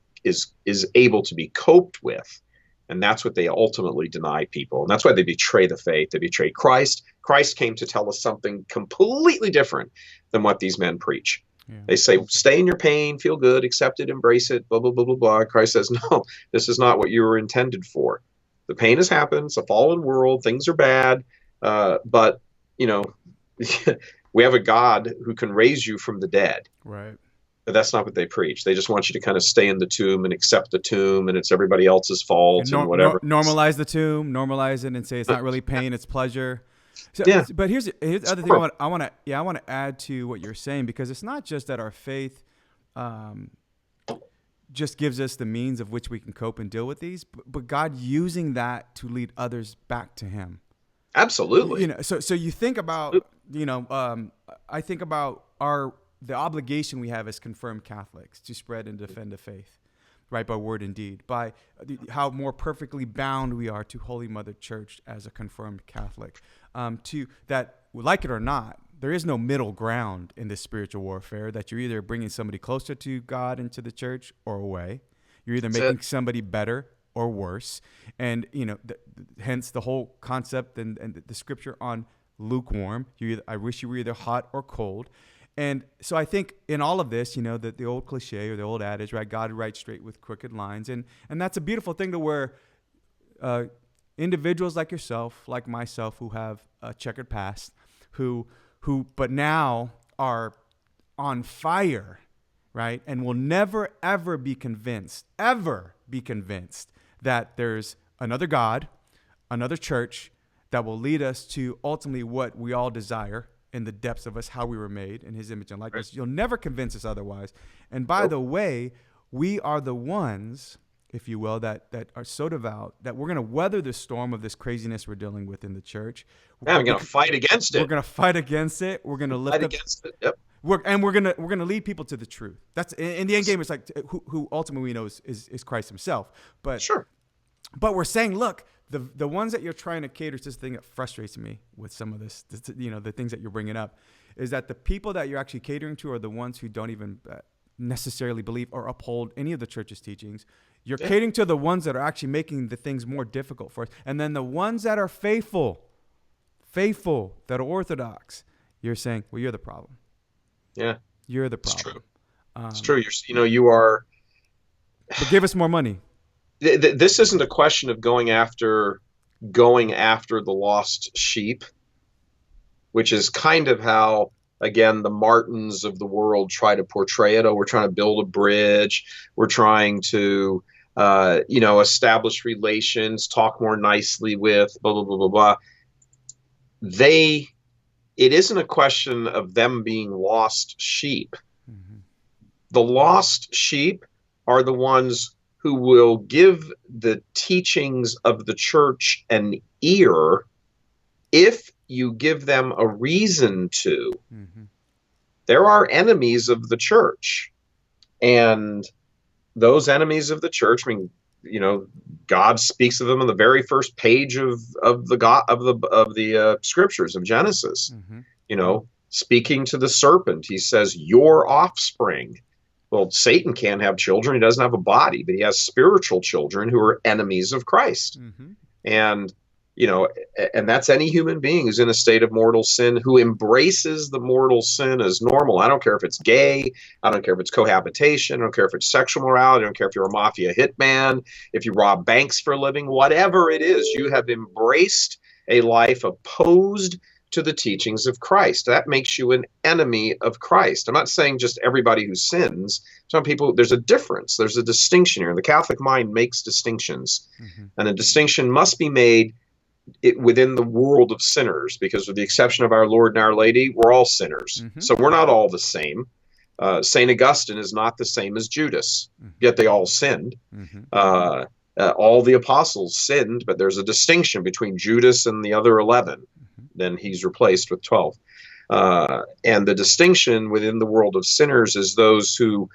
able to be coped with. And that's what they ultimately deny people. And that's why they betray the faith. They betray Christ. Christ came to tell us something completely different than what these men preach. Yeah. They say, stay in your pain, feel good, accept it, embrace it, blah, blah, blah, blah, blah. Christ says, no, this is not what you were intended for. The pain has happened. It's a fallen world. Things are bad. But, we have a God who can raise you from the dead. Right. But that's not what they preach. They just want you to kind of stay in the tomb and accept the tomb, and it's everybody else's fault and whatever. Normalize the tomb, normalize it, and say it's not really pain, it's pleasure. So, yeah. But here's the other thing I want to add to what you're saying, because it's not just that our faith just gives us the means of which we can cope and deal with these, but God using that to lead others back to Him. Absolutely. So you think about, I think about the obligation we have as confirmed Catholics to spread and defend the faith, right, by word and deed, by how more perfectly bound we are to Holy Mother Church as a confirmed Catholic, to that, like it or not, there is no middle ground in this spiritual warfare, that you're either bringing somebody closer to God and to the church or away. You're either making somebody better or worse. And, hence the whole concept and the scripture on lukewarm. I wish you were either hot or cold. And so I think in all of this, the old cliche or the old adage, right? God writes straight with crooked lines. And that's a beautiful thing, to where individuals like yourself, like myself, who have a checkered past, who but now are on fire, right? And will never, ever be convinced that there's another God, another church that will lead us to ultimately what we all desire in the depths of us, how we were made in His image and likeness. Right. You'll never convince us otherwise. And by the way, we are the ones, if you will, that are so devout that we're going to weather the storm of this craziness we're dealing with in the church. Yeah, we're going to fight against it. We're going to fight against it. We're going to lift up. Against it. Yep. We're gonna lead people to the truth. That's in the end game. It's like who ultimately we know is Christ Himself. But Sure. But we're saying, look, the ones that you're trying to cater to, this thing that frustrates me with some of this, the things that you're bringing up, is that the people that you're actually catering to are the ones who don't even necessarily believe or uphold any of the church's teachings. You're catering to the ones that are actually making the things more difficult for us. And then the ones that are faithful, that are orthodox, you're saying, well, you're the problem. Yeah. You're the problem. It's true. You are. But give us more money. This isn't a question of going after the lost sheep, which is kind of how, again, the Martins of the world try to portray it. Oh, we're trying to build a bridge. We're trying to, establish relations, talk more nicely with, blah, blah, blah, blah, blah. It isn't a question of them being lost sheep. Mm-hmm. The lost sheep are the ones who will give the teachings of the church an ear if you give them a reason to. Mm-hmm. There are enemies of the church, and those enemies of the church, God speaks of them on the very first page of the scriptures of Genesis. Mm-hmm. Speaking to the serpent, he says, "Your offspring." Well, Satan can't have children. He doesn't have a body, but he has spiritual children who are enemies of Christ. Mm-hmm. And, and that's any human being who's in a state of mortal sin, who embraces the mortal sin as normal. I don't care if it's gay. I don't care if it's cohabitation. I don't care if it's sexual morality. I don't care if you're a mafia hitman, if you rob banks for a living, whatever it is, you have embraced a life opposed to the teachings of Christ. That makes you an enemy of Christ. I'm not saying just everybody who sins. Some people, there's a difference. There's a distinction here. The Catholic mind makes distinctions. Mm-hmm. And a distinction must be made within the world of sinners, because with the exception of our Lord and Our Lady, we're all sinners. Mm-hmm. So we're not all the same. St. Augustine is not the same as Judas, yet they all sinned. Mm-hmm. All the apostles sinned, but there's a distinction between Judas and the other 11. Then he's replaced with 12. And the distinction within the world of sinners is those who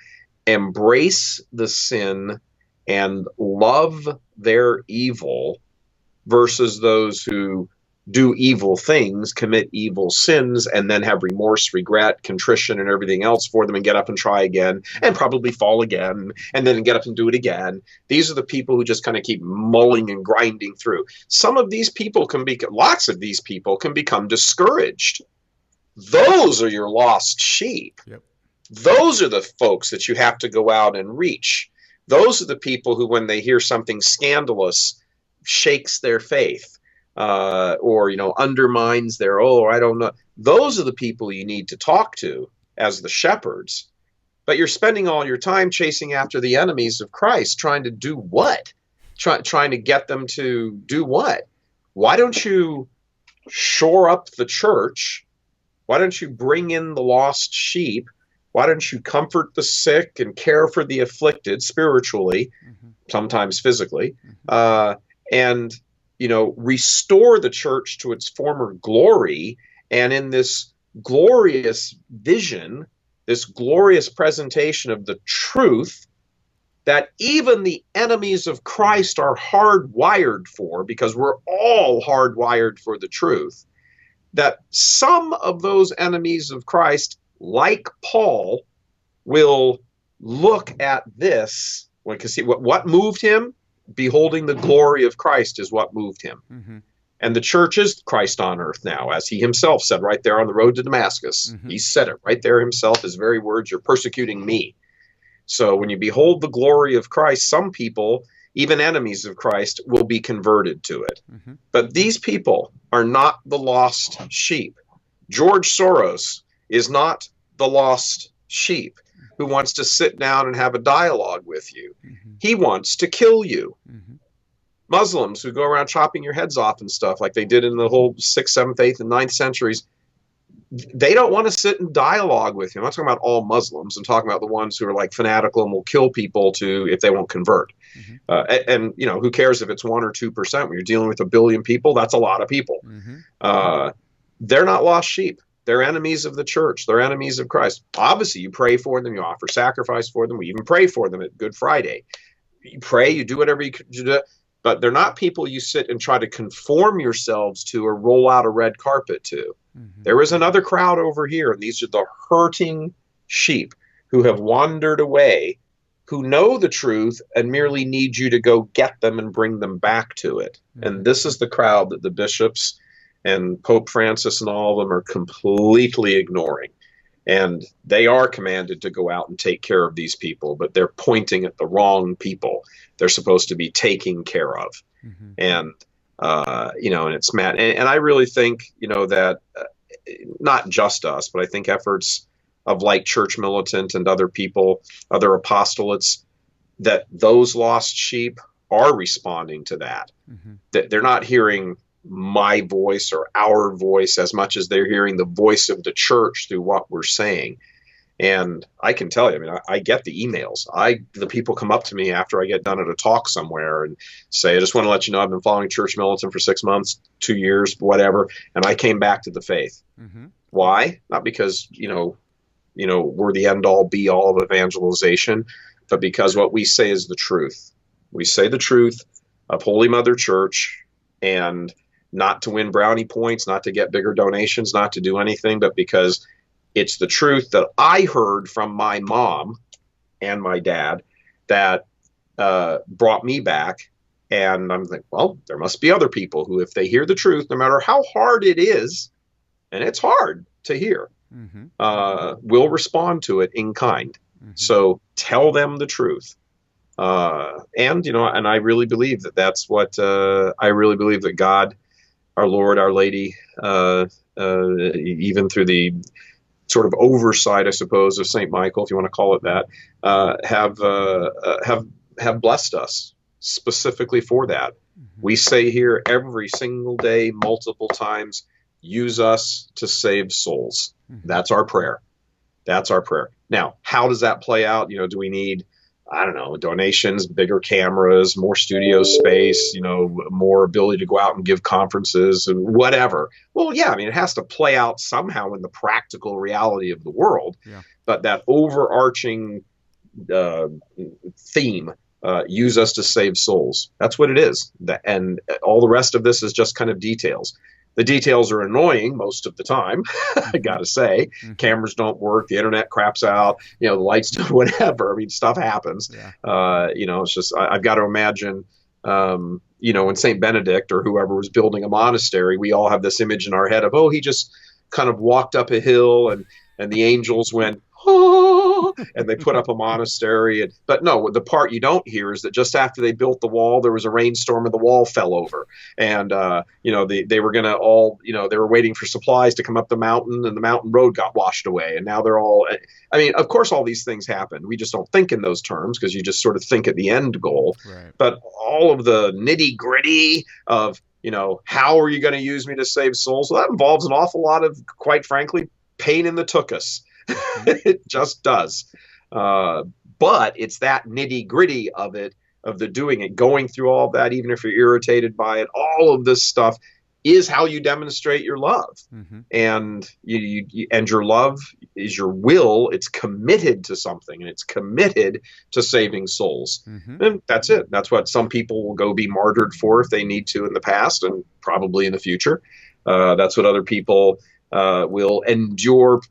embrace the sin and love their evil versus those who do evil things, commit evil sins, and then have remorse, regret, contrition, and everything else for them, and get up and try again, and probably fall again, and then get up and do it again. These are the people who just kind of keep mulling and grinding through. Lots of these people can become discouraged. Those are your lost sheep. Yep. Those are the folks that you have to go out and reach. Those are the people who, when they hear something scandalous, shakes their faith. Or undermines their, I don't know. Those are the people you need to talk to as the shepherds. But you're spending all your time chasing after the enemies of Christ, trying to do what? Trying to get them to do what? Why don't you shore up the church? Why don't you bring in the lost sheep? Why don't you comfort the sick and care for the afflicted spiritually, mm-hmm. sometimes physically, mm-hmm. And restore the church to its former glory, and in this glorious vision, this glorious presentation of the truth that even the enemies of Christ are hardwired for, because we're all hardwired for the truth, that some of those enemies of Christ, like Paul, will look at this, because what moved him? Beholding the glory of Christ is what moved him. Mm-hmm. And the church is Christ on earth now, as he himself said right there on the road to Damascus. Mm-hmm. He said it right there himself, his very words, "You're persecuting me." So when you behold the glory of Christ, some people, even enemies of Christ, will be converted to it. Mm-hmm. But these people are not the lost sheep. George Soros is not the lost sheep who wants to sit down and have a dialogue with you. Mm-hmm. He wants to kill you. Mm-hmm. Muslims who go around chopping your heads off and stuff like they did in the whole 6th, 7th, 8th, and 9th centuries, they don't want to sit in dialogue with you. I'm not talking about all Muslims. I'm talking about the ones who are like fanatical and will kill people if they won't convert. Mm-hmm. And who cares if it's 1 or 2%? When you're dealing with 1 billion people, that's a lot of people. Mm-hmm. They're not lost sheep. They're enemies of the church. They're enemies of Christ. Obviously, you pray for them. You offer sacrifice for them. We even pray for them at Good Friday. You pray, you do whatever you do, but they're not people you sit and try to conform yourselves to or roll out a red carpet to. Mm-hmm. There is another crowd over here, and these are the hurting sheep who have wandered away, who know the truth and merely need you to go get them and bring them back to it. Mm-hmm. And this is the crowd that the bishops and Pope Francis and all of them are completely ignoring. And they are commanded to go out and take care of these people, but they're pointing at the wrong people they're supposed to be taking care of. Mm-hmm. And, and it's mad. And I really think, that not just us, but I think efforts of like Church Militant and other people, other apostolates, that those lost sheep are responding to that. Mm-hmm. That they're not hearing my voice or our voice as much as they're hearing the voice of the church through what we're saying. And I can tell you, I get the emails. The people come up to me after I get done at a talk somewhere and say, I just want to let you know I've been following Church Militant for 6 months, 2 years, whatever. And I came back to the faith. Mm-hmm. Why? Not because, we're the end all be all of evangelization, but because what we say is the truth. We say the truth of Holy Mother Church, and not to win brownie points, not to get bigger donations, not to do anything, but because it's the truth that I heard from my mom and my dad that brought me back. And I'm like, well, there must be other people who, if they hear the truth, no matter how hard it is, and it's hard to hear, mm-hmm. Will respond to it in kind. Mm-hmm. So tell them the truth. And I really believe that's what I really believe that God, our Lord, Our Lady, even through the sort of oversight, I suppose, of St. Michael, if you want to call it that, have blessed us specifically for that. Mm-hmm. We say here every single day, multiple times, use us to save souls. Mm-hmm. That's our prayer. That's our prayer. Now, how does that play out? Do we need, I don't know, donations, bigger cameras, more studio space, more ability to go out and give conferences and whatever? Well, yeah, it has to play out somehow in the practical reality of the world. Yeah. But that overarching theme, use us to save souls. That's what it is. And all the rest of this is just kind of details. The details are annoying most of the time, I got to say. Mm-hmm. Cameras don't work. The internet craps out. The lights do whatever. Stuff happens. Yeah. It's just, I've got to imagine, when St. Benedict or whoever was building a monastery, we all have this image in our head of, he just kind of walked up a hill and the angels went, oh, and they put up a monastery. But no, the part you don't hear is that just after they built the wall, there was a rainstorm and the wall fell over. And, they were going to all, they were waiting for supplies to come up the mountain, and the mountain road got washed away. And now they're all, of course, all these things happen. We just don't think in those terms because you just sort of think at the end goal. Right. But all of the nitty gritty of, how are you going to use me to save souls? Well, that involves an awful lot of, quite frankly, pain in the tuchus. It just does. But it's that nitty gritty of it, of the doing it, going through all of that, even if you're irritated by it, all of this stuff is how you demonstrate your love. Mm-hmm. And and your love is your will. It's committed to something, and it's committed to saving souls. Mm-hmm. And that's it. That's what some people will go be martyred for if they need to in the past, and probably in the future. That's what other people will endure.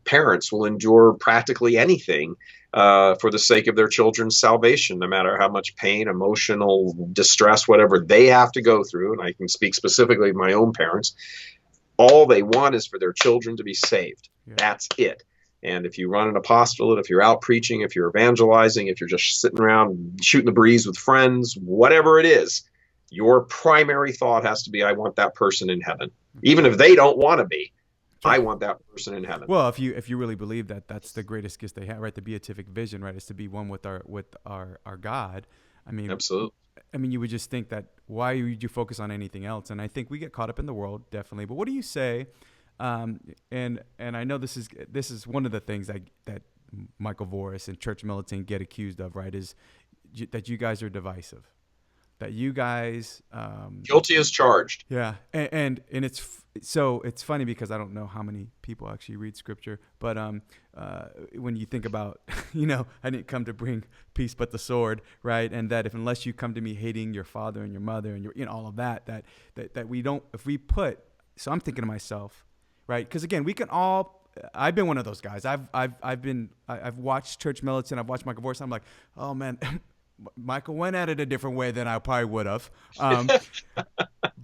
Parents will endure practically anything for the sake of their children's salvation, no matter how much pain, emotional distress, whatever they have to go through. And I can speak specifically of my own parents. All they want is for their children to be saved. Yeah. That's it. And if you run an apostolate, if you're out preaching, if you're evangelizing, if you're just sitting around shooting the breeze with friends, whatever it is, your primary thought has to be, I want that person in heaven. Even if they don't want to be. I want that person in heaven. Well, if you really believe that that's the greatest gift they have, right? The beatific vision, right, is to be one with our God. Absolutely. You would just think that why would you focus on anything else? And I think we get caught up in the world, definitely. But what do you say? And I know this is one of the things that Michael Voris and Church Militant get accused of, right? Is that you guys are divisive. that you guys guilty as charged. Yeah, and it's funny because I don't know how many people actually read scripture, but when you think about, I didn't come to bring peace but the sword, right? And that unless you come to me hating your father and your mother and your all of that we don't, if we put, so I'm thinking to myself, right? Because again, we can all. I've been one of those guys. I've watched Church Militant. I've watched Michael Voris. I'm like, oh man. Michael went at it a different way than I probably would have,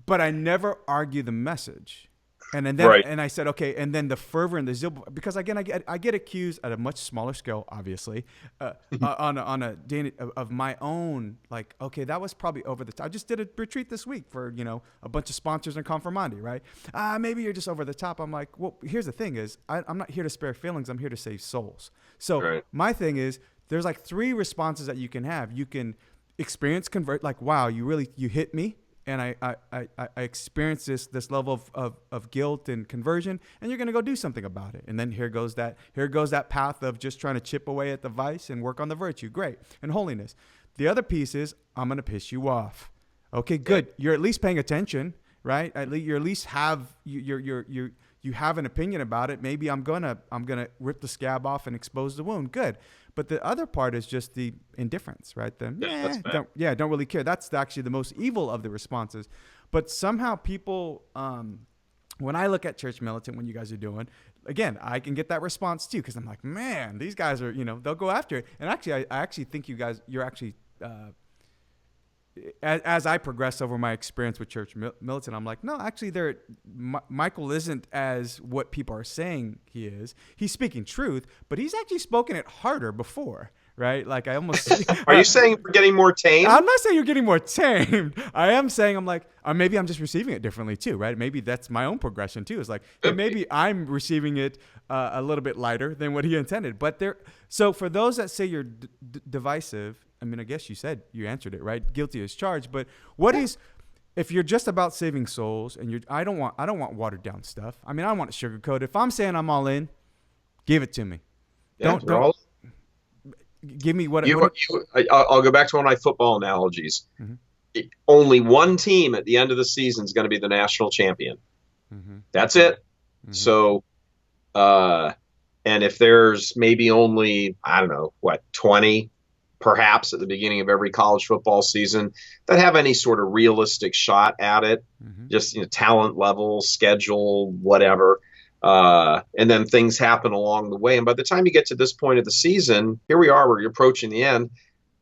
but I never argue the message. And then right. And I said, okay. And then the fervor and the zeal, because again, I get accused at a much smaller scale, obviously, on a day of my own. Like, okay, that was probably over the top. I just did a retreat this week for a bunch of sponsors and Confirmandi, right? Maybe you're just over the top. I'm like, well, here's the thing: is I'm not here to spare feelings. I'm here to save souls. So right. My thing is, there's like 3 responses that you can have. You can experience convert, like, wow, you hit me. And I experienced this level of guilt and conversion, and you're going to go do something about it. And then here goes that path of just trying to chip away at the vice and work on the virtue. Great. And holiness. The other piece is, I'm going to piss you off. Okay, good. You're at least paying attention, right? You at least have you have an opinion about it. Maybe I'm gonna rip the scab off and expose the wound. Good. But the other part is just the indifference, right? Don't really care. That's actually the most evil of the responses. But somehow people, when I look at Church Militant, when you guys are doing, again, I can get that response too, because I'm like, man, these guys are, they'll go after it. And actually, I actually think you're actually, as I progress over my experience with Church Militant, I'm like, no, actually, Michael isn't as what people are saying he is. He's speaking truth, but he's actually spoken it harder before, right? Like I almost. Are you saying we're getting more tamed? I'm not saying you're getting more tamed. I am saying I'm like, or maybe I'm just receiving it differently too, right? Maybe that's my own progression too. It's like, hey, maybe I'm receiving it a little bit lighter than what he intended. But so for those that say you're divisive. I mean, I guess you answered it, right? Guilty as charged. But if you're just about saving souls and I don't want watered down stuff. I mean, I don't want it sugarcoated. If I'm saying I'm all in, give it to me. Yeah, don't give me what. I'll go back to one of my football analogies. Mm-hmm. Only one team at the end of the season is going to be the national champion. Mm-hmm. That's it. Mm-hmm. So, and if there's maybe only, 20, perhaps at the beginning of every college football season, that have any sort of realistic shot at it, mm-hmm. just talent level, schedule, whatever. And then things happen along the way. And by the time you get to this point of the season, here we are, we're approaching the end.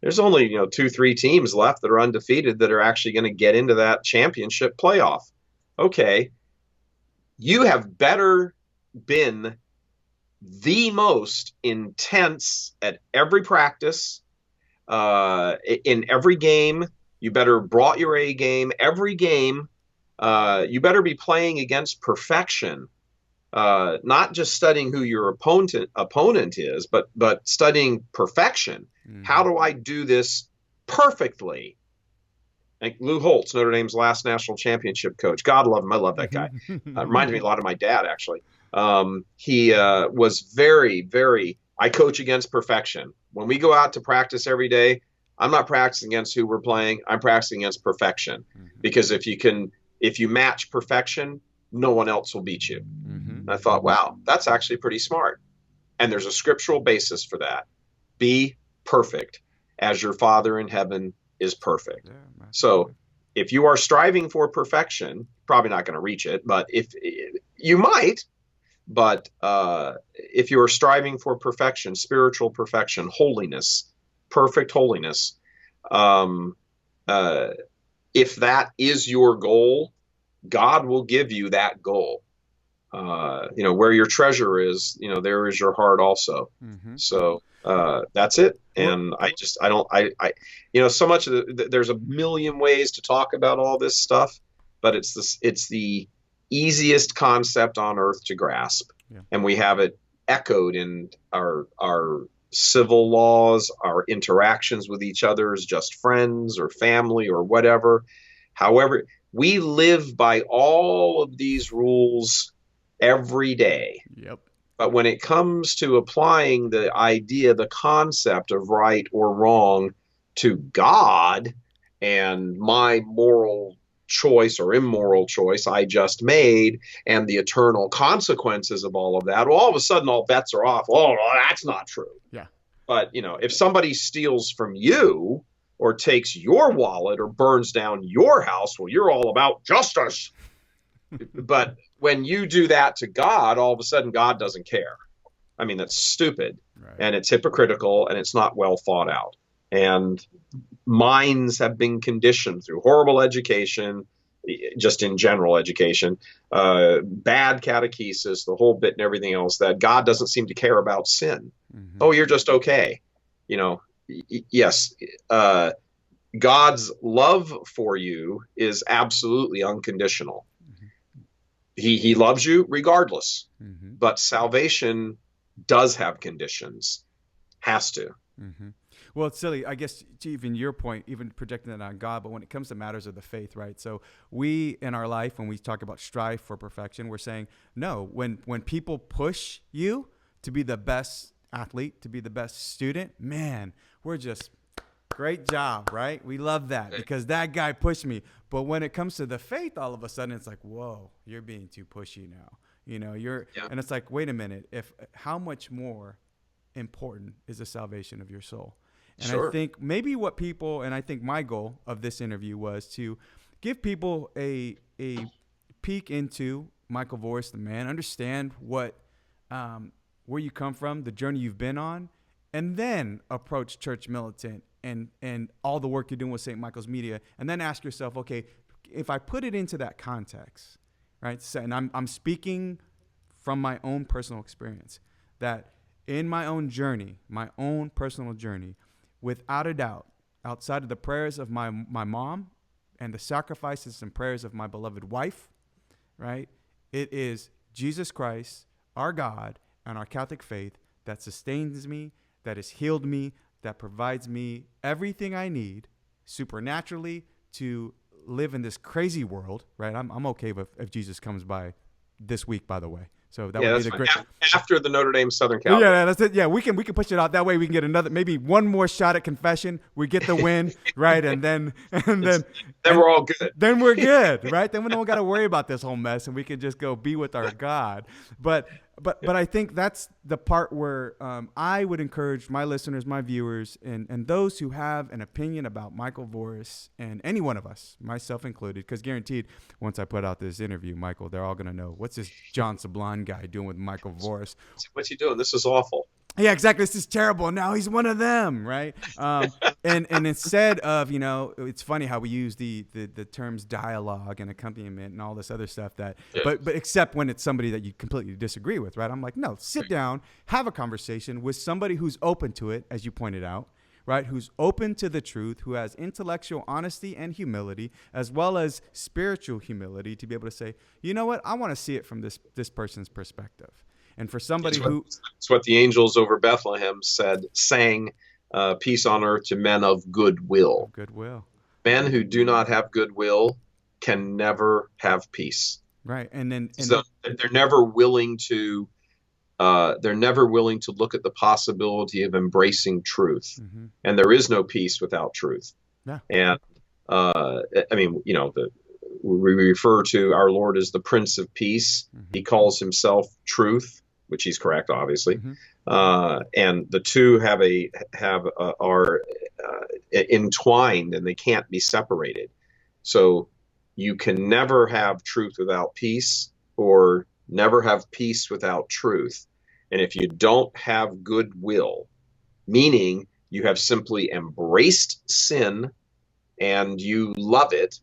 There's only 2-3 teams left that are undefeated that are actually going to get into that championship playoff. Okay, you have better been the most intense at every practice. In every game, you better brought your A game. Every game, you better be playing against perfection, not just studying who your opponent is, but studying perfection. Mm-hmm. How do I do this perfectly? Like Lou Holtz, Notre Dame's last national championship coach. God love him. I love that guy. Reminded me a lot of my dad, actually. He was very, very. I coach against perfection. When we go out to practice every day, I'm not practicing against who we're playing. I'm practicing against perfection. Mm-hmm. Because if you match perfection, no one else will beat you. Mm-hmm. And I thought, wow, that's actually pretty smart. And there's a scriptural basis for that. Be perfect as your Father in heaven is perfect. Yeah, so if you are striving for perfection, probably not going to reach it, but if you might. But if you are striving for perfection, spiritual perfection, holiness, perfect holiness, if that is your goal, God will give you that goal. Where your treasure is, there is your heart also. Mm-hmm. So that's it. And so much of there's a million ways to talk about all this stuff, but it's the easiest concept on earth to grasp. Yeah. And we have it echoed in our civil laws, our interactions with each other as just friends or family or whatever. However, we live by all of these rules every day. Yep. But when it comes to applying the idea, the concept of right or wrong to God and my moral choice or immoral choice I just made, and the eternal consequences of all of that, well, all of a sudden all bets are off. Oh, that's not true. Yeah. But, if somebody steals from you or takes your wallet or burns down your house, well, you're all about justice. But when you do that to God, all of a sudden God doesn't care. I mean, that's stupid, Right. and it's hypocritical, and it's not well thought out. And minds have been conditioned through horrible education, just in general education, bad catechesis, the whole bit and everything else, that God doesn't seem to care about sin. Mm-hmm. Oh, you're just okay. Yes, God's love for you is absolutely unconditional. Mm-hmm. He loves you regardless, Mm-hmm. but salvation does have conditions, has to. Mm-hmm. Well, it's silly, I guess, to even your point, even projecting that on God, but when it comes to matters of the faith, right? So we, in our life, when we talk about strive for perfection, we're saying, no, when people push you to be the best athlete, to be the best student, man, we're just, great job, right? We love that because that guy pushed me. But when it comes to the faith, all of a sudden, it's like, whoa, you're being too pushy now. And it's like, wait a minute, how much more important is the salvation of your soul? And Sure. I think maybe what people, and I think my goal of this interview was to give people a peek into Michael Voris, the man, understand what, where you come from, the journey you've been on, and then approach Church Militant and all the work you're doing with St. Michael's Media, and then ask yourself, okay, if I put it into that context, right? So, and I'm speaking from my own personal experience, that in my own journey, my own personal journey, without a doubt, outside of the prayers of my mom and the sacrifices and prayers of my beloved wife, right? It is Jesus Christ, our God, and our Catholic faith that sustains me, that has healed me, that provides me everything I need supernaturally to live in this crazy world, right? I'm okay if Jesus comes by this week, by the way. So that would be the great after the Notre Dame Southern Cal. Yeah, that's it. Yeah, we can push it out that way. We can get maybe one more shot at confession. We get the win, right? And then we're all good. Then we're good, right? Then we don't got to worry about this whole mess, and we can just go be with our God. But I think that's the part where I would encourage my listeners, my viewers, and those who have an opinion about Michael Voris and any one of us, myself included, because guaranteed, once I put out this interview, Michael, they're all going to know, what's this John Sablan guy doing with Michael Voris? What's he doing? This is awful. Yeah, exactly. This is terrible. Now he's one of them, right? And instead of, it's funny how we use the terms dialogue and accompaniment and all this other stuff but except when it's somebody that you completely disagree with, right? I'm like, no, sit down, have a conversation with somebody who's open to it, as you pointed out, right? Who's open to the truth, who has intellectual honesty and humility, as well as spiritual humility, to be able to say, you know what? I want to see it from this person's perspective. And for somebody it's what the angels over Bethlehem sang, peace on earth to men of goodwill. Goodwill. Men who do not have goodwill can never have peace. Right. And so they're never willing to look at the possibility of embracing truth. Mm-hmm. And there is no peace without truth. Yeah. And we refer to our Lord as the Prince of Peace. Mm-hmm. He calls himself truth, which he's correct, obviously. Mm-hmm. And the two are entwined, and they can't be separated. So you can never have truth without peace, or never have peace without truth. And if you don't have goodwill, meaning you have simply embraced sin and you love it,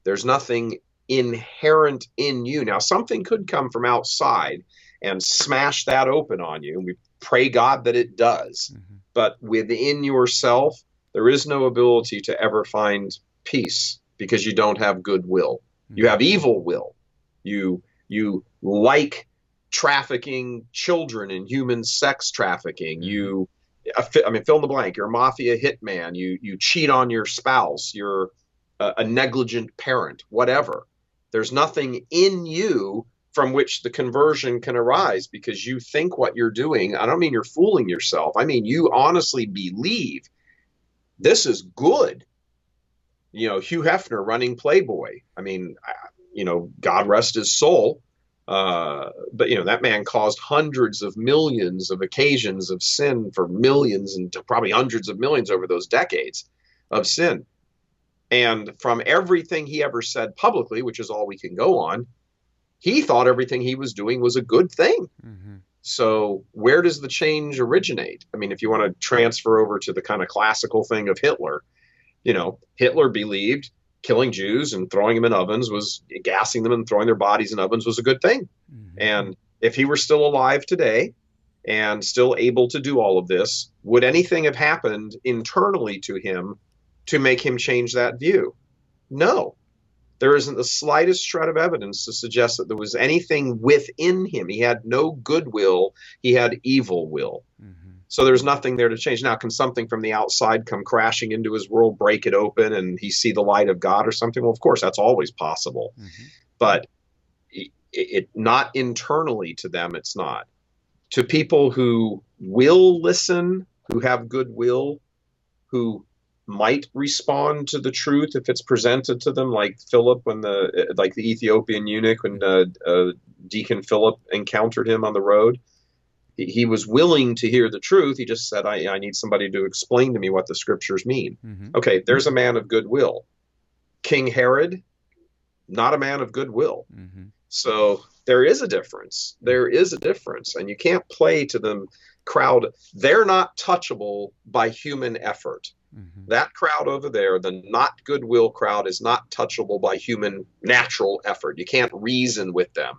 there's nothing inherent in you. Now, something could come from outside and smash that open on you, and we pray God that it does. Mm-hmm. But within yourself, there is no ability to ever find peace because you don't have goodwill. Mm-hmm. You have evil will. You like trafficking children and human sex trafficking. Mm-hmm. Fill in the blank. You're a mafia hitman. You cheat on your spouse. You're a negligent parent, whatever. There's nothing in you from which the conversion can arise because you think what you're doing. I don't mean you're fooling yourself. I mean, you honestly believe this is good. Hugh Hefner running Playboy. I mean, God rest his soul. But that man caused hundreds of millions of occasions of sin for millions and probably hundreds of millions over those decades of sin. And from everything he ever said publicly, which is all we can go on, he thought everything he was doing was a good thing. Mm-hmm. So where does the change originate? I mean, if you want to transfer over to the kind of classical thing of Hitler, Hitler believed killing Jews and throwing them in ovens gassing them and throwing their bodies in ovens was a good thing. Mm-hmm. And if he were still alive today and still able to do all of this, would anything have happened internally to him to make him change that view? No. There isn't the slightest shred of evidence to suggest that there was anything within him. He had no goodwill. He had evil will. Mm-hmm. So there's nothing there to change. Now, can something from the outside come crashing into his world, break it open, and he see the light of God or something? Well, of course, that's always possible. Mm-hmm. But it not internally to them, it's not. To people who will listen, who have goodwill, who might respond to the truth if it's presented to them, like Philip, when the Ethiopian eunuch, when Deacon Philip encountered him on the road. He was willing to hear the truth. He just said, I need somebody to explain to me what the scriptures mean. Mm-hmm. Okay, there's a man of goodwill. King Herod, not a man of goodwill. Mm-hmm. So there is a difference. There is a difference. And you can't play to the crowd. They're not touchable by human effort. Mm-hmm. That crowd over there, the not goodwill crowd, is not touchable by human natural effort. You can't reason with them.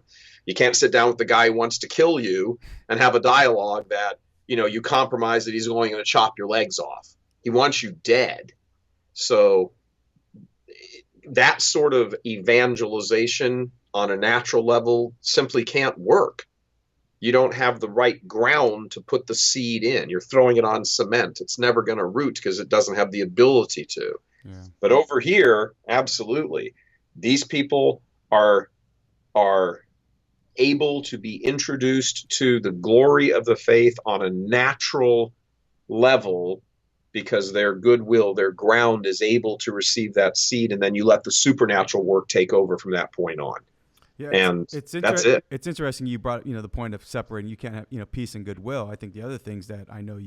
You can't sit down with the guy who wants to kill you and have a dialogue that, you compromise that he's going to chop your legs off. He wants you dead. So that sort of evangelization on a natural level simply can't work. You don't have the right ground to put the seed in. You're throwing it on cement. It's never going to root because it doesn't have the ability to. Yeah. But over here, absolutely. These people are able to be introduced to the glory of the faith on a natural level because their goodwill, their ground is able to receive that seed, and then you let the supernatural work take over from that point on. Yeah, and that's it. It's interesting you brought the point of separating. You can't have peace and goodwill. I think the other things that I know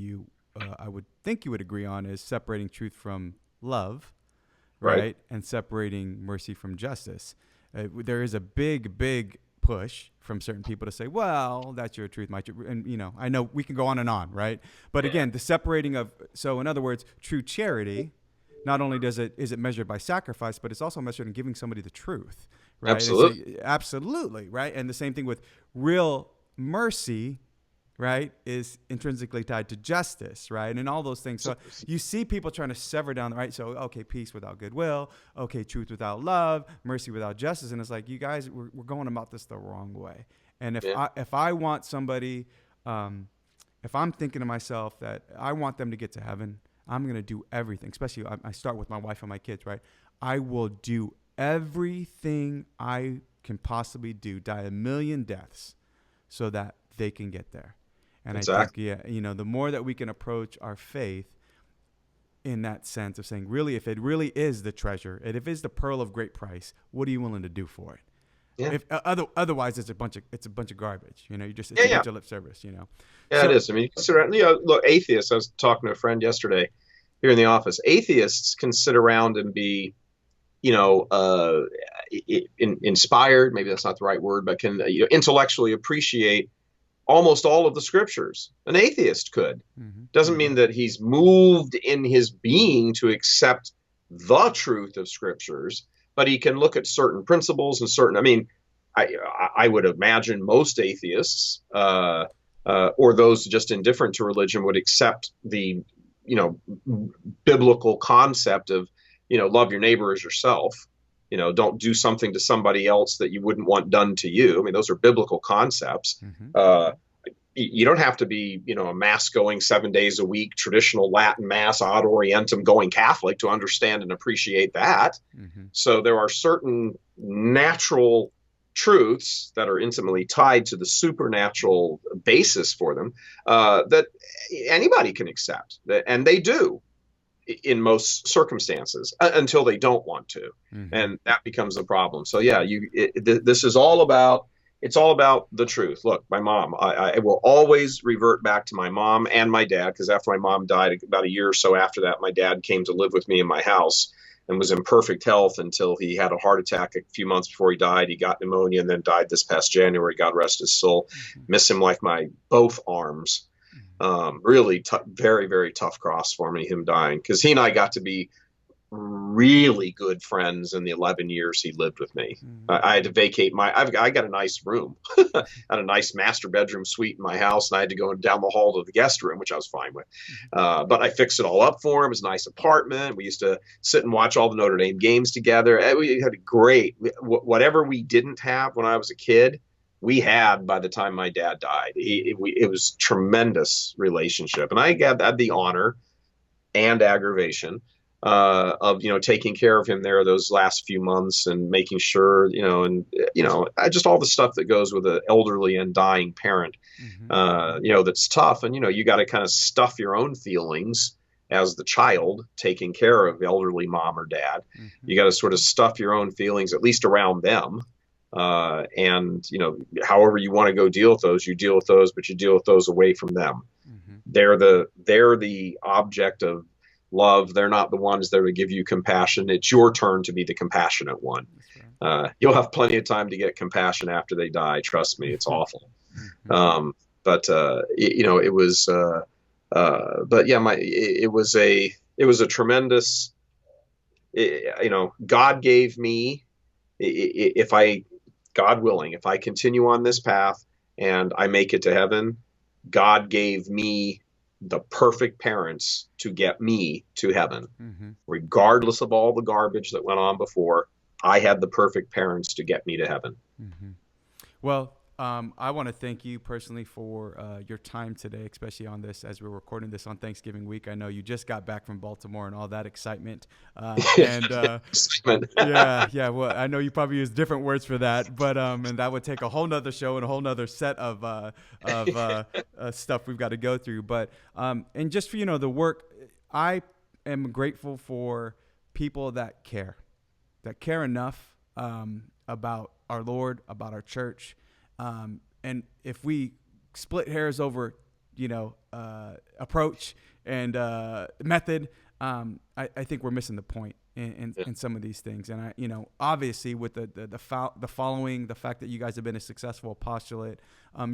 I would think you would agree on is separating truth from love, right? And separating mercy from justice. There is a big push from certain people to say, well, that's your truth, my truth. And, I know we can go on and on, right? But again, the separating of, so in other words, true charity, not only is it measured by sacrifice, but it's also measured in giving somebody the truth, right? Absolutely. Absolutely, right? And the same thing with real mercy, right, is intrinsically tied to justice, right? And all those things. So you see people trying to sever down, right? So, okay, peace without goodwill. Okay, truth without love. Mercy without justice. And it's like, you guys, we're going about this the wrong way. And if I want somebody, if I'm thinking to myself that I want them to get to heaven, I'm going to do everything, especially I start with my wife and my kids, right? I will do everything I can possibly do, die a million deaths so that they can get there. And exactly. I think, the more that we can approach our faith in that sense of saying, really, if it really is the treasure, and if it's the pearl of great price, what are you willing to do for it? Yeah. If otherwise, it's a bunch of garbage. It's a bunch of lip service. Yeah, so, it is. I mean, look, atheists. I was talking to a friend yesterday here in the office. Atheists can sit around and be, inspired. Maybe that's not the right word, but can intellectually appreciate almost all of the scriptures. An atheist could. Mm-hmm. Doesn't mean that he's moved in his being to accept the truth of scriptures, but he can look at certain principles and I would imagine most atheists or those just indifferent to religion would accept the, biblical concept of, love your neighbor as yourself. Don't do something to somebody else that you wouldn't want done to you. I mean, those are biblical concepts. Mm-hmm. You don't have to be, a mass going 7 days a week, traditional Latin mass, ad orientem going Catholic to understand and appreciate that. Mm-hmm. So there are certain natural truths that are intimately tied to the supernatural basis for them that anybody can accept, and they do. in most circumstances until they don't want to. And that becomes the problem. So yeah, this is all about, it's all about the truth. Look, my mom, I will always revert back to my mom and my dad, because after my mom died, about a year or so after that, my dad came to live with me in my house and was in perfect health until he had a heart attack a few months before he died. He got pneumonia and then died this past January. God rest his soul. Miss him like my both arms. Really very, very tough cross for me, him dying, because he and I got to be really good friends in the 11 years he lived with me. I had to vacate I got a nice room, had a nice master bedroom suite in my house, and I had to go down the hall to the guest room, which I was fine with. But I fixed it all up for him. It was a nice apartment. We used to sit and watch all the Notre Dame games together. We had a great, whatever we didn't have when I was a kid, we had by the time my dad died. It was tremendous relationship. And I had the honor and aggravation of, taking care of him there those last few months and making sure, just all the stuff that goes with an elderly and dying parent, that's tough. And, you got to kind of stuff your own feelings as the child taking care of elderly mom or dad. You got to sort of stuff your own feelings, at least around them. And, however you want to go deal with those, you deal with those, but you deal with those away from them. They're the object of love. They're not the ones that will give you compassion. It's your turn to be the compassionate one. You'll have plenty of time to get compassion after they die. Trust me, it's awful. It was a tremendous, God gave me, God willing, if I continue on this path and I make it to heaven, God gave me the perfect parents to get me to heaven. Regardless of all the garbage that went on before, I had the perfect parents to get me to heaven. Well, I want to thank you personally for your time today, especially on this, as we're recording this on Thanksgiving week. I know you just got back from Baltimore and all that excitement. Excitement. Yeah. Well, I know you probably use different words for that, but and that would take a whole nother show and a whole nother set of stuff we've got to go through. But and just for the work, I am grateful for people that care enough about our Lord, about our church. And if we split hairs over, approach and method, I think we're missing the point in some of these things. And obviously with the following, the fact that you guys have been a successful apostolate,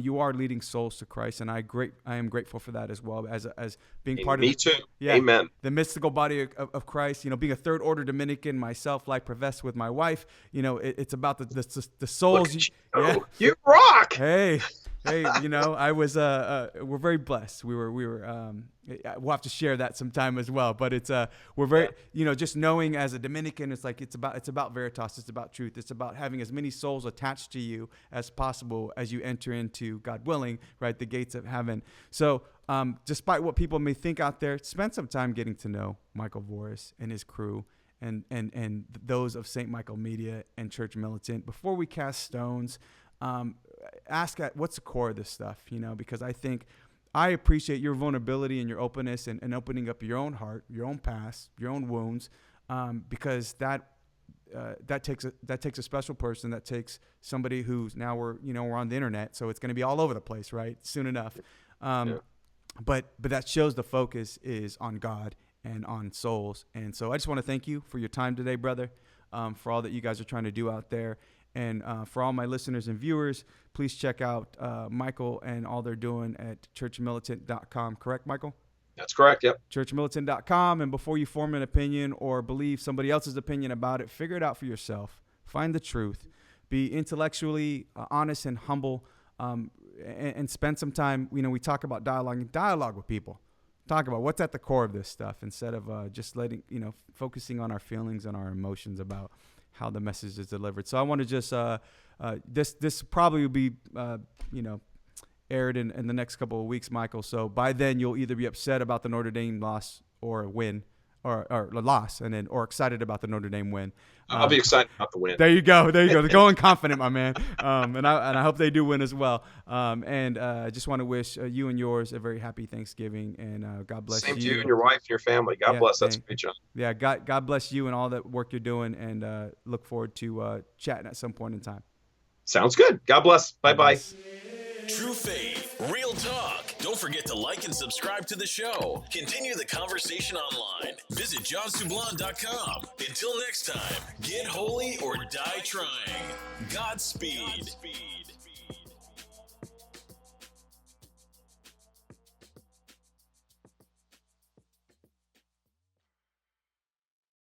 you are leading souls to Christ, and I am grateful for that as well, as being part of. Me too. Amen. The mystical body of Christ. Being a third order Dominican myself, like professed with my wife. It's about the souls. You rock. Hey, I was we're very blessed. We were we'll have to share that sometime as well. But it's we're very just knowing as a Dominican, it's about veritas. It's about truth. It's about having as many souls attached to you as possible as you enter into, God willing, right, the gates of heaven. So despite what people may think out there, spend some time getting to know Michael Voris and his crew and those of St. Michael Media and Church Militant. Before we cast stones, ask what's the core of this stuff, because I appreciate your vulnerability and your openness and opening up your own heart, your own past, your own wounds, because that takes a special person. That takes somebody who's now we're on the internet, so it's going to be all over the place, right? Soon enough. But that shows the focus is on God and on souls. And so I just want to thank you for your time today, brother, for all that you guys are trying to do out there. And for all my listeners and viewers, please check out Michael and all they're doing at churchmilitant.com. Correct, Michael? That's correct, yep. Churchmilitant.com. And before you form an opinion or believe somebody else's opinion about it, figure it out for yourself. Find the truth. Be intellectually honest and humble, and spend some time. We talk about dialogue with people. Talk about what's at the core of this stuff instead of just focusing on our feelings and our emotions about how the message is delivered. So I want to just this probably will be aired in the next couple of weeks, Michael. So by then you'll either be upset about the Notre Dame loss or win, or loss, or excited about the Notre Dame win. I'll be excited about the win. There you go. They're going confident, my man. And I hope they do win as well. And I just want to wish you and yours a very happy Thanksgiving, and God bless you. Same to you and your wife and your family. God bless. That's great, John. Yeah, God bless you and all that work you're doing, and look forward to chatting at some point in time. Sounds good. God bless. Bye-bye. True faith, real talk. Don't forget to like and subscribe to the show. Continue the conversation online. Visit johnsablan.com. Until next time, get holy or die trying. Godspeed.